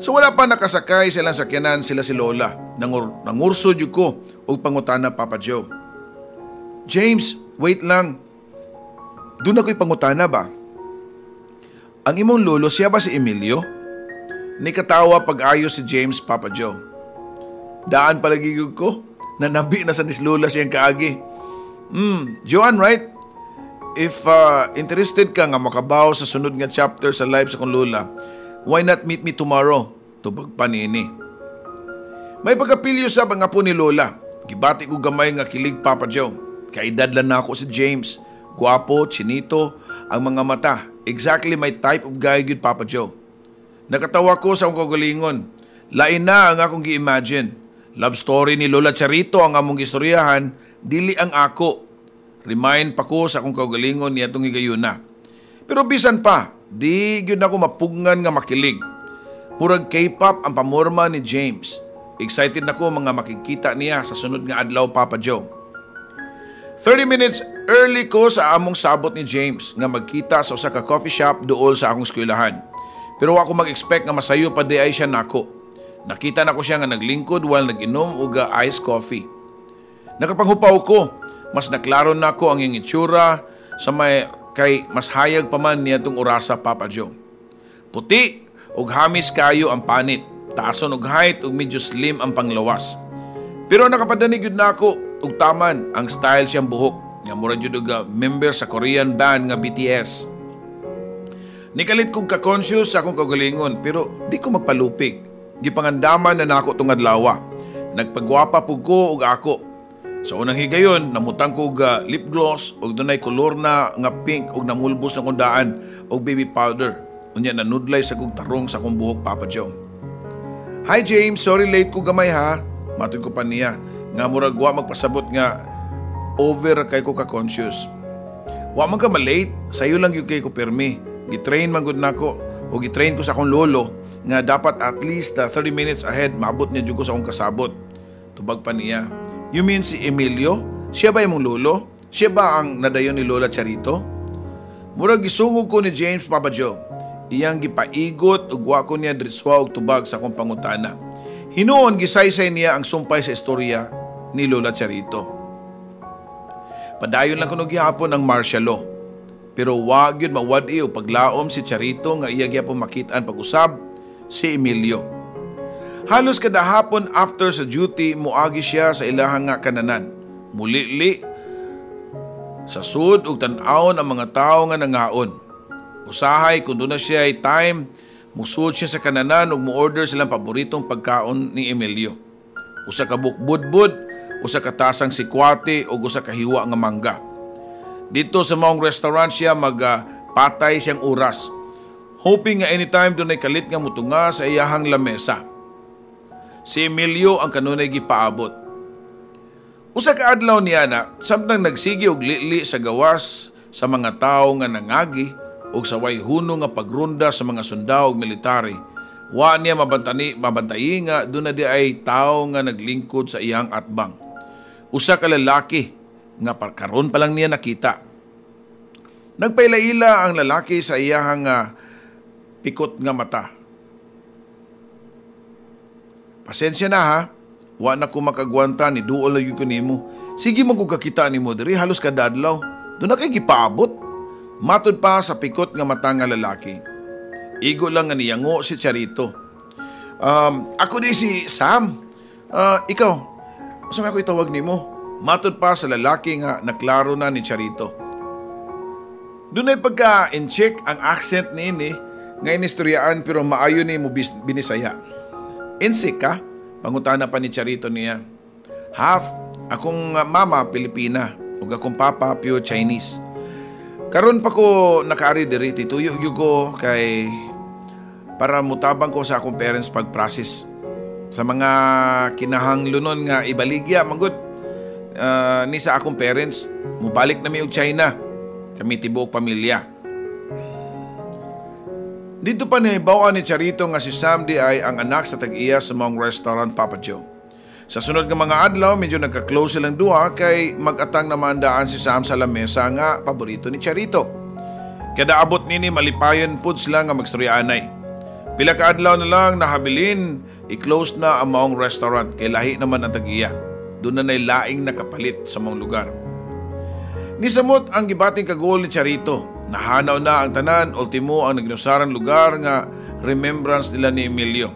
Speaker 2: So wala pa nakasakay silang sakyanan sila si Lola. Nangurso jud ko ug pangutana Papa Joe. James, wait lang. Doon ako'y pangutana ba? Ang imong lolo siya ba si Emilio? Nikatawa pag-ayos si James Papa Joe. Daan palagigog ko. Nanabi na sa Lola siyang kaagi. Joanne, right? If interested ka nga makabaw sa sunod nga chapter sa live sa kong lola, why not meet me tomorrow? Tubag pa niini. May pagkapilyo sa nga po ni Lola. Gibati ko gamay nga kilig Papa Joe. Kaedad lang na ako si James. Guwapo, chinito, ang mga mata. Exactly my type of guy good Papa Joe. Nakatawa ko sa akong kagalingon. Lain na ang akong gi-imagine. Love story ni Lola Charito ang among gistoryahan, dili ang ako. Remind pa ko sa akong kaugalingon niya itong higayuna. Pero bisan pa, di yun ako mapugngan nga makilig. Murag K-pop ang pamorma ni James. Excited na ko mga makikita niya sa sunod nga adlaw Papa Joe. 30 minutes early ko sa among sabot ni James nga magkita sa usa ka coffee shop duol sa akong eskwelahan. Pero ako mag-expect nga masayo pa di ay siya nako. Nakita na ko siya nga naglingkod while nag-inom og iced coffee. Nakapanghupaw ko, mas naklaro na ko ang iyang itsura sa kay mas hayag pa man niya itong orasa Papa Joe. Puti ug hamis kayo ang panit, taason og height ug medyo slim ang panglawas. Pero nakapadanig yun na ako ug taman ang style siyang buhok nga mura jud og member sa Korean band nga BTS. Nikalit kong ka-conscious sa akong kagalingon pero di ko magpalupig. Gipangandaman na nako tong adlaw. Nagpagwapa pug ko ug ako. Sa unang higayon, namutang ko lip gloss ug dunay kolor na nga pink ug namulbos na kundaan og baby powder. Unya nanudlay sa kong tarong sa akong buhok Papa Joe. Hi James, sorry late ko gamay ha. Matod ko pa niya nga murag wa magpasabot nga over kay ko ka-conscious. Wa man ka malate, sayo lang yung kay ko permi. Gitrain man gud nako o gitrain ko sa akong lolo nga dapat at least 30 minutes ahead maabot niya jud ko sa akong kasabot. Tubag pa niya. You mean si Emilio? Siya ba imong lolo? Siya ba ang nadayon ni Lola Charito? Murag gisungog ko ni James Papa Joe. Iyang gipaigot ug wa ko niya driswa og tubag sa akong pangutana. Hinuon gisaysay niya ang sumpay sa istorya ni Lola Charito. Padayon lang kuno gihapon ang martial law. Pero wag yun mawadi o paglaom si Charito nga iya gyapon makitaan pag-usab si Emilio. Halos kada hapon after sa duty muagi siya sa ilahang nga kananan. Mulili sa sud ug tan-awon ang mga tawo nga nangaon. Usahay kun doon na siya ay time, musud siya sa kananan ug mu-order silang paboritong pagkaon ni Emilio. Usa ka bukbudbud, usa ka tasang sikwate ug usa ka hiwa nga mangga. Dito sa maong restaurant siya magpatay siyang oras. Hoping nga anytime doon ay kalit nga mutunga sa iyahang lamesa. Si Emilio ang kanunay gipaabot. Usa ka adlaw niya na, samtang nagsigi og lili sa gawas sa mga tawo nga nangagi ug sa way huno nga pagrunda sa mga sundao ug military, wa niya mabantayi nga doon na di ay tawo nga naglingkod sa iyang atbang. Usa ka lalaki nga karon pa lang niya nakita. Nagpailaila ang lalaki sa iyahang pikot nga mata. Pasensya na ha, wa na ko makagwanta ni duol lagi ko nimo. Sige man ko kakita nimo diri halos kada adlaw. Doon na kay gipaabot. Matod pa sa pikot nga mata nga lalaki. Igo lang nga niyango si Charito. Ako di si Sam. Ikaw, saan ako itawag nimo? Matod pa sa lalaki nga naklaro na ni Charito. Doon ay pagka-in-check ang accent ni ini nga inistoryaan pero maayo ni mo binisaya. Insik ka? Pangutana pa ni Charito niya, half akong mama Pilipina ug akong papa pure Chinese. Karon pa ko nakaari diri tituyo ko kay para mutabang ko sa akong parents pag-process sa mga kinahanglunon nga ibaligya manggod ni sa akong parents mubalik na mi og China kami tibuok pamilya. Dito pa nahibawan ni Charito nga si Sam di ay ang anak sa tag-iya sa mong restaurant Papa Joe. Sa sunod nga mga adlaw, medyo nagka-close silang duha kay mag-atang naman daan si Sam sa lamesa nga paborito ni Charito. Kada abot nini malipayon pud sila nga magstoryanay. Pila ka adlaw na lang nahabilin, i-close na ang maong restaurant kay lahi naman ang tag-iya. Doon na laing nakapalit sa maong lugar. Nisamot ang gibating kagol ni Charito. Nahanaw na ang tanan, ultimo ang nagnusaran lugar nga remembrance nila ni Emilio.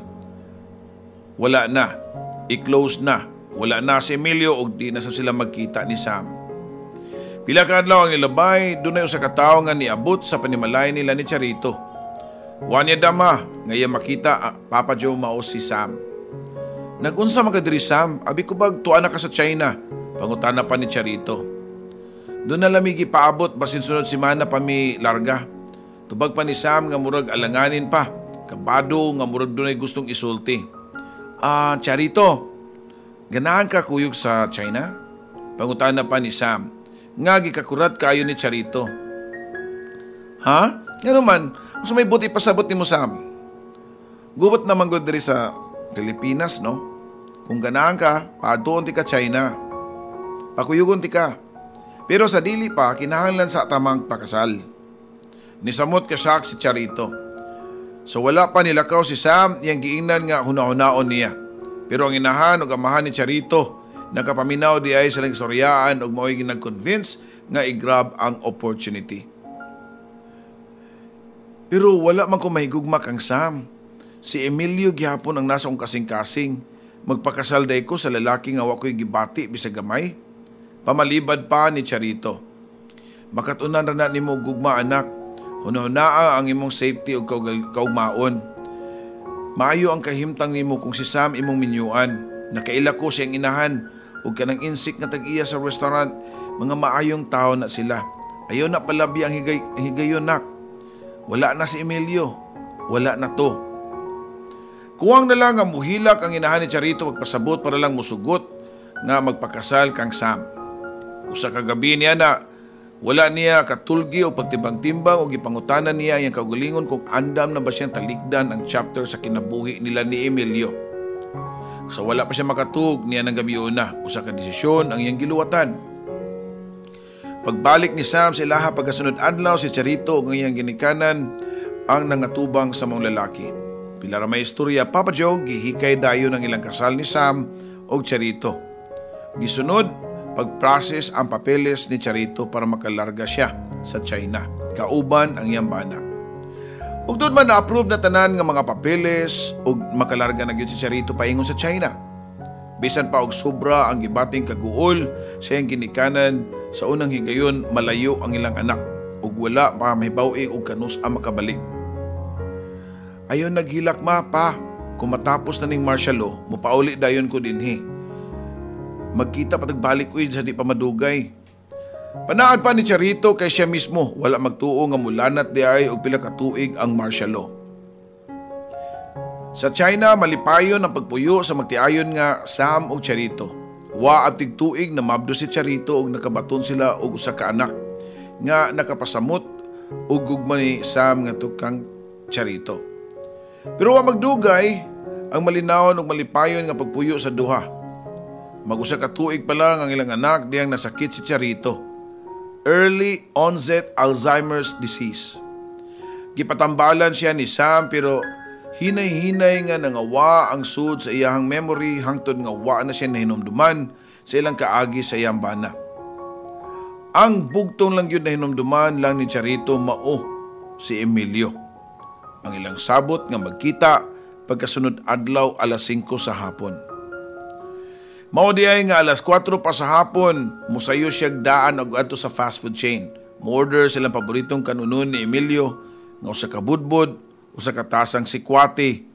Speaker 2: Wala na. I-close na. Wala na si Emilio o di na sila magkita ni Sam. Pila ka adlaw ang nilabay, doon ay usa ka tawo nga niabot sa panimalay nila ni Charito. Wanya dama, ngaya makita Papa Joe mao si Sam. Nagunsa magkadiri Sam, abi ko bag tuwa na ka sa China, pangutana pa ni Charito. Doon na lamigi paabot, basin sunod si Mana pa mi larga. Tubag pa ni Sam nga murag alanganin pa, kabado nga murag doon ay gustong isulti. Charito, ganahan ka kuyog sa China? Pangutana pa ni Sam. Nga gikakurat kayo ni Charito. Ha? Nga man, kung may buti pasabot ni mo Sam. Gubot naman ko diri sa Pilipinas, no? Kung ganahan ka, paadtoon ti ka China. Pakuyugon ti ka. Pero sa dili pa, kinahanglan sa tamang pakasal. Nisamot ka siya si Charito. So wala pa nilakaw si Sam, iyang giingnan nga hunahunaon niya. Pero ang inahan o amahan ni Charito, nakapaminaw di ay silang soryaan o mao'y ginag-convince nga i-grab ang opportunity. Pero wala man ko mahigugma kang Sam. Si Emilio gihapon ang nasa kong kasing-kasing. Magpakasal day ko sa lalaki nga wako'y gibati bisag gamay. Pamalibad pa ni Charito. Makatunan ra na nimo gugma anak. Hunahunaa ang imong safety o kaugmaon. Maayo ang kahimtang nimo kung si Sam imong minyuan. Nakaila ko siyang inahan o kanang insik nga tag-iya sa restaurant. Mga maayong tao na sila. Ayaw na palabi ang higayon nak. Wala na si Emilio. Wala na to. Kuwang na lang ang muhilak ang inahan ni Charito magpasabot para lang musugot nga magpakasal kang Sam. Usa ka gabi niya na wala niya katulgi o pagtimbang-timbang o gipangutanan niya ang kaugalingon kung andam na ba siyang talikdan ang chapter sa kinabuhi nila ni Emilio. So wala pa siya makatug niya ng gabi una. Usa ka desisyon ang iyang giluwatan. Pagbalik ni Sam sa ilaha pagkasunod adlaw si Charito ang iyang ginikanan ang nangatubang sa mga lalaki. Pila ra may istorya Papa Joe gihikay dayon ang ilang kasal ni Sam o Charito. Gisunod pag-process ang papeles ni Charito para makalarga siya sa China. Kauban ang iyang bana. Ug doon man na-approve na tanan nga mga papeles ug makalarga na gyud si Charito paingon sa China. Bisan pa og sobra ang gibating kaguol sa iyang ginikanan sa unang higayon malayo ang ilang anak ug wala pa mahibaw-i og kanus ang makabalik. Ayon naghilak pa kung matapos na ning martial law mopauli dayon ko dinhi. Magkita patagbalik uy sa di pa madugay. Panaad pa ni Charito kay siya mismo wala magtuo nga mulanat di ay og pila ka tuig ang martial law. Sa China malipayon ang pagpuyo sa magtiayon nga Sam ug Charito. Wa at tig-tuig na mabdo si Charito ug nakabaton sila og usa ka anak nga nakapasamot ug gugma ni Sam nga tukang Charito. Pero wa magdugay ang malinawon ug malipayon nga pagpuyo sa duha. Mag-usa ka tuig pa lang ang ilang anak diyang nasakit si Charito. Early onset Alzheimer's disease. Gipatambalan siya ni Sam pero hinay-hinay nga nangawa ang sud sa iyahang memory hangtod nga wa na siya nahinumduman sa ilang kaagi sa iyang bana. Ang bugtong lang yun na hinumduman lang ni Charito mao si Emilio. Ang ilang sabot nga magkita pagkasunod adlaw alas 5 sa hapon. Mao diay nga alas 4 pa sa hapon, musayo siya daan og adto sa fast food chain. Mo-order silang paboritong kanunon ni Emilio nga usa ka budbod, usa ka tasang sikwate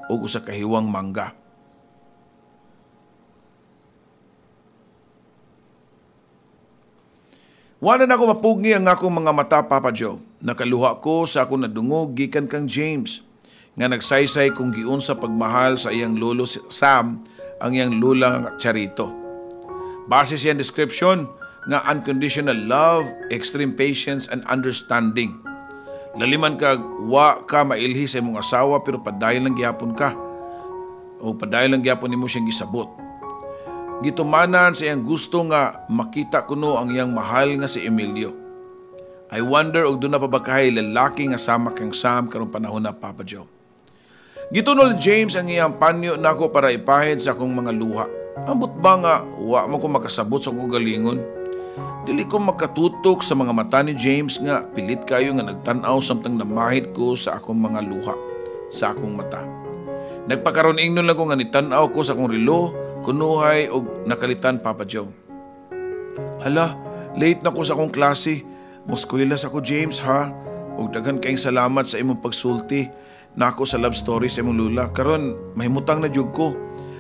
Speaker 2: ug usa ka hiwang mangga. Wala na ako mapugni ang akong mga mata, Papa Joe. Nakaluha ko sa akong nadungog gikan kang James, nga nagsaysay kung giun sa pagmahal sa iyang lolo Sam, ang iyang lula Charito. Base siyang description nga unconditional love, extreme patience, and understanding. Laliman kag wa ka mailhi sa imong asawa pero padayon lang gihapon ka. O padayon lang gihapon nimo siyang gisabot. Gitumanan sa iyang gusto nga makita kuno ang iyang mahal nga si Emilio. I wonder og doon na pa ba kahay lalaki nga sama kang Sam karong panahon na, Papa Joe. Gitunol James ang iyang panyo nako para ipahid sa akong mga luha. Ambot ba nga wa mo ko makasabot sa akong galingon? Dili ko makatutok sa mga mata ni James nga pilit kayo nga nagtanaw samtang namahid ko sa akong mga luha, sa akong mata. Nagpakaroon ingnon lang ko nga nitanaw ko sa akong relo, kunuhay og nakalitan, Papa Joe. Hala, late na ko sa akong klase. Muskwila sa ko, James, ha? Og daghan kayong salamat sa imong pagsulti na ako sa love story sa imong lula. Karon mahimutang na jud ko.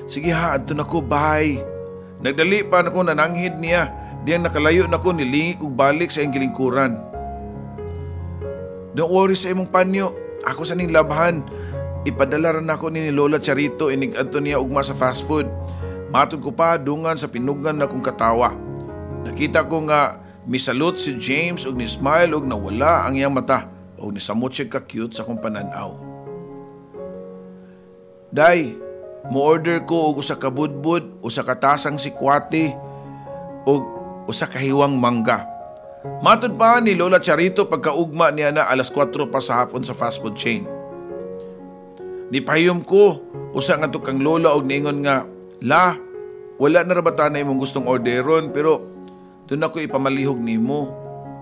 Speaker 2: Sige ha, adto na ko, bye. Nagdali pa na ko nananghid niya. Diyang nakalayo na ko nilingi og balik sa iyang gilingkuran. Don't worry sa imong panyo. Ako sa ning labahan. Ipadala rin ako ni Lola Charito inig adto niya ugma sa fast food. Matod ko pa dungan sa pinugan na kong katawa. Nakita ko nga misalot si James og ni smile og nawala ang iyang mata og nisamot siya ka-cute sa kong pananaw. Day, mo-order ko og usa ka budbud, usa ka tasang sikwate og usa ka hiwang mangga. Matod pa ni Lola Charito pagkaugma niya na alas 4 pa sa hapon sa fast food chain. Nipahiyom ko usa nga to kang lola og niingon nga, La, wala na rabata na imong gustong orderon pero doon ako ipamalihog nimo.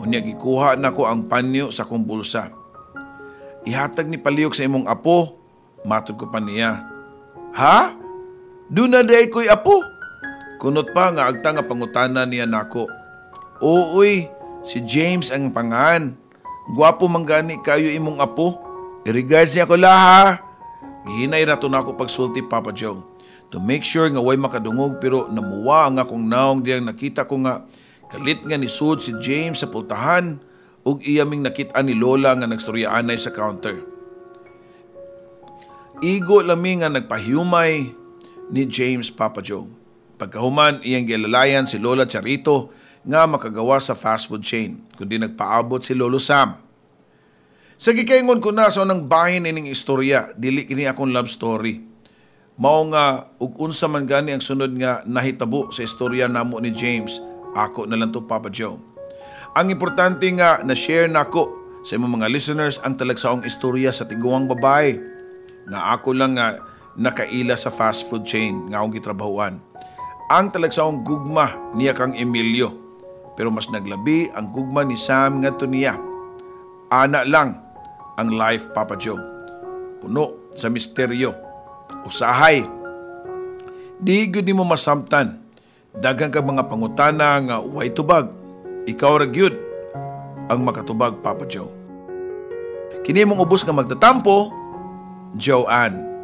Speaker 2: Unya gikuha na ko ang panyo sa kong bulsa. Ihatag ni palihog sa imong apo. Matod ko pa niya. Ha? Doon na day ko'y apo? Kunot pa nga agta nga pangutana niya nako. Ooy, si James ang pangan. Gwapo manggani kayo imong apo. I-regards niya ko ha. Gihinay rato na ako pagsulti, Papa Joe. To make sure nga way makadungog pero namuwa ang akong naong diyang nakita ko nga kalit nga ni Sud si James sa pultahan ug iyaming nakita ni Lola nga nagstoryaanay sa counter. Igo lami nga nagpahiyumay ni James, Papa Joe. Pagkahuman iyang gilalayan si Lola Charito nga makagawa sa fast food chain kundi nagpaabot si Lolo Sam. Sa gikaingon ko na sa unang bahin ining istorya, dili kini akong love story. Mao nga ug unsa man gani ang sunod nga nahitabo sa istorya namo ni James, ako na lang to, Papa Joe. Ang importante nga na-share nako sa imong mga listeners ang talagsaong istorya sa tiguang babae nga ako lang nga nakaila sa fast food chain nga akong gitrabahuan. Ang talagsaong gugma niya kang Emilio, pero mas naglabi ang gugma ni Sam nga to niya. Ana lang ang life, Papa Joe. Puno sa misteryo. Usahay. Di gyud nimo masamtan. Daghang ka mga pangutana nga way tubag. Ikaw ra gyud ang makatubag, Papa Joe. Kini mong ubos nga magtatampo, Joanne.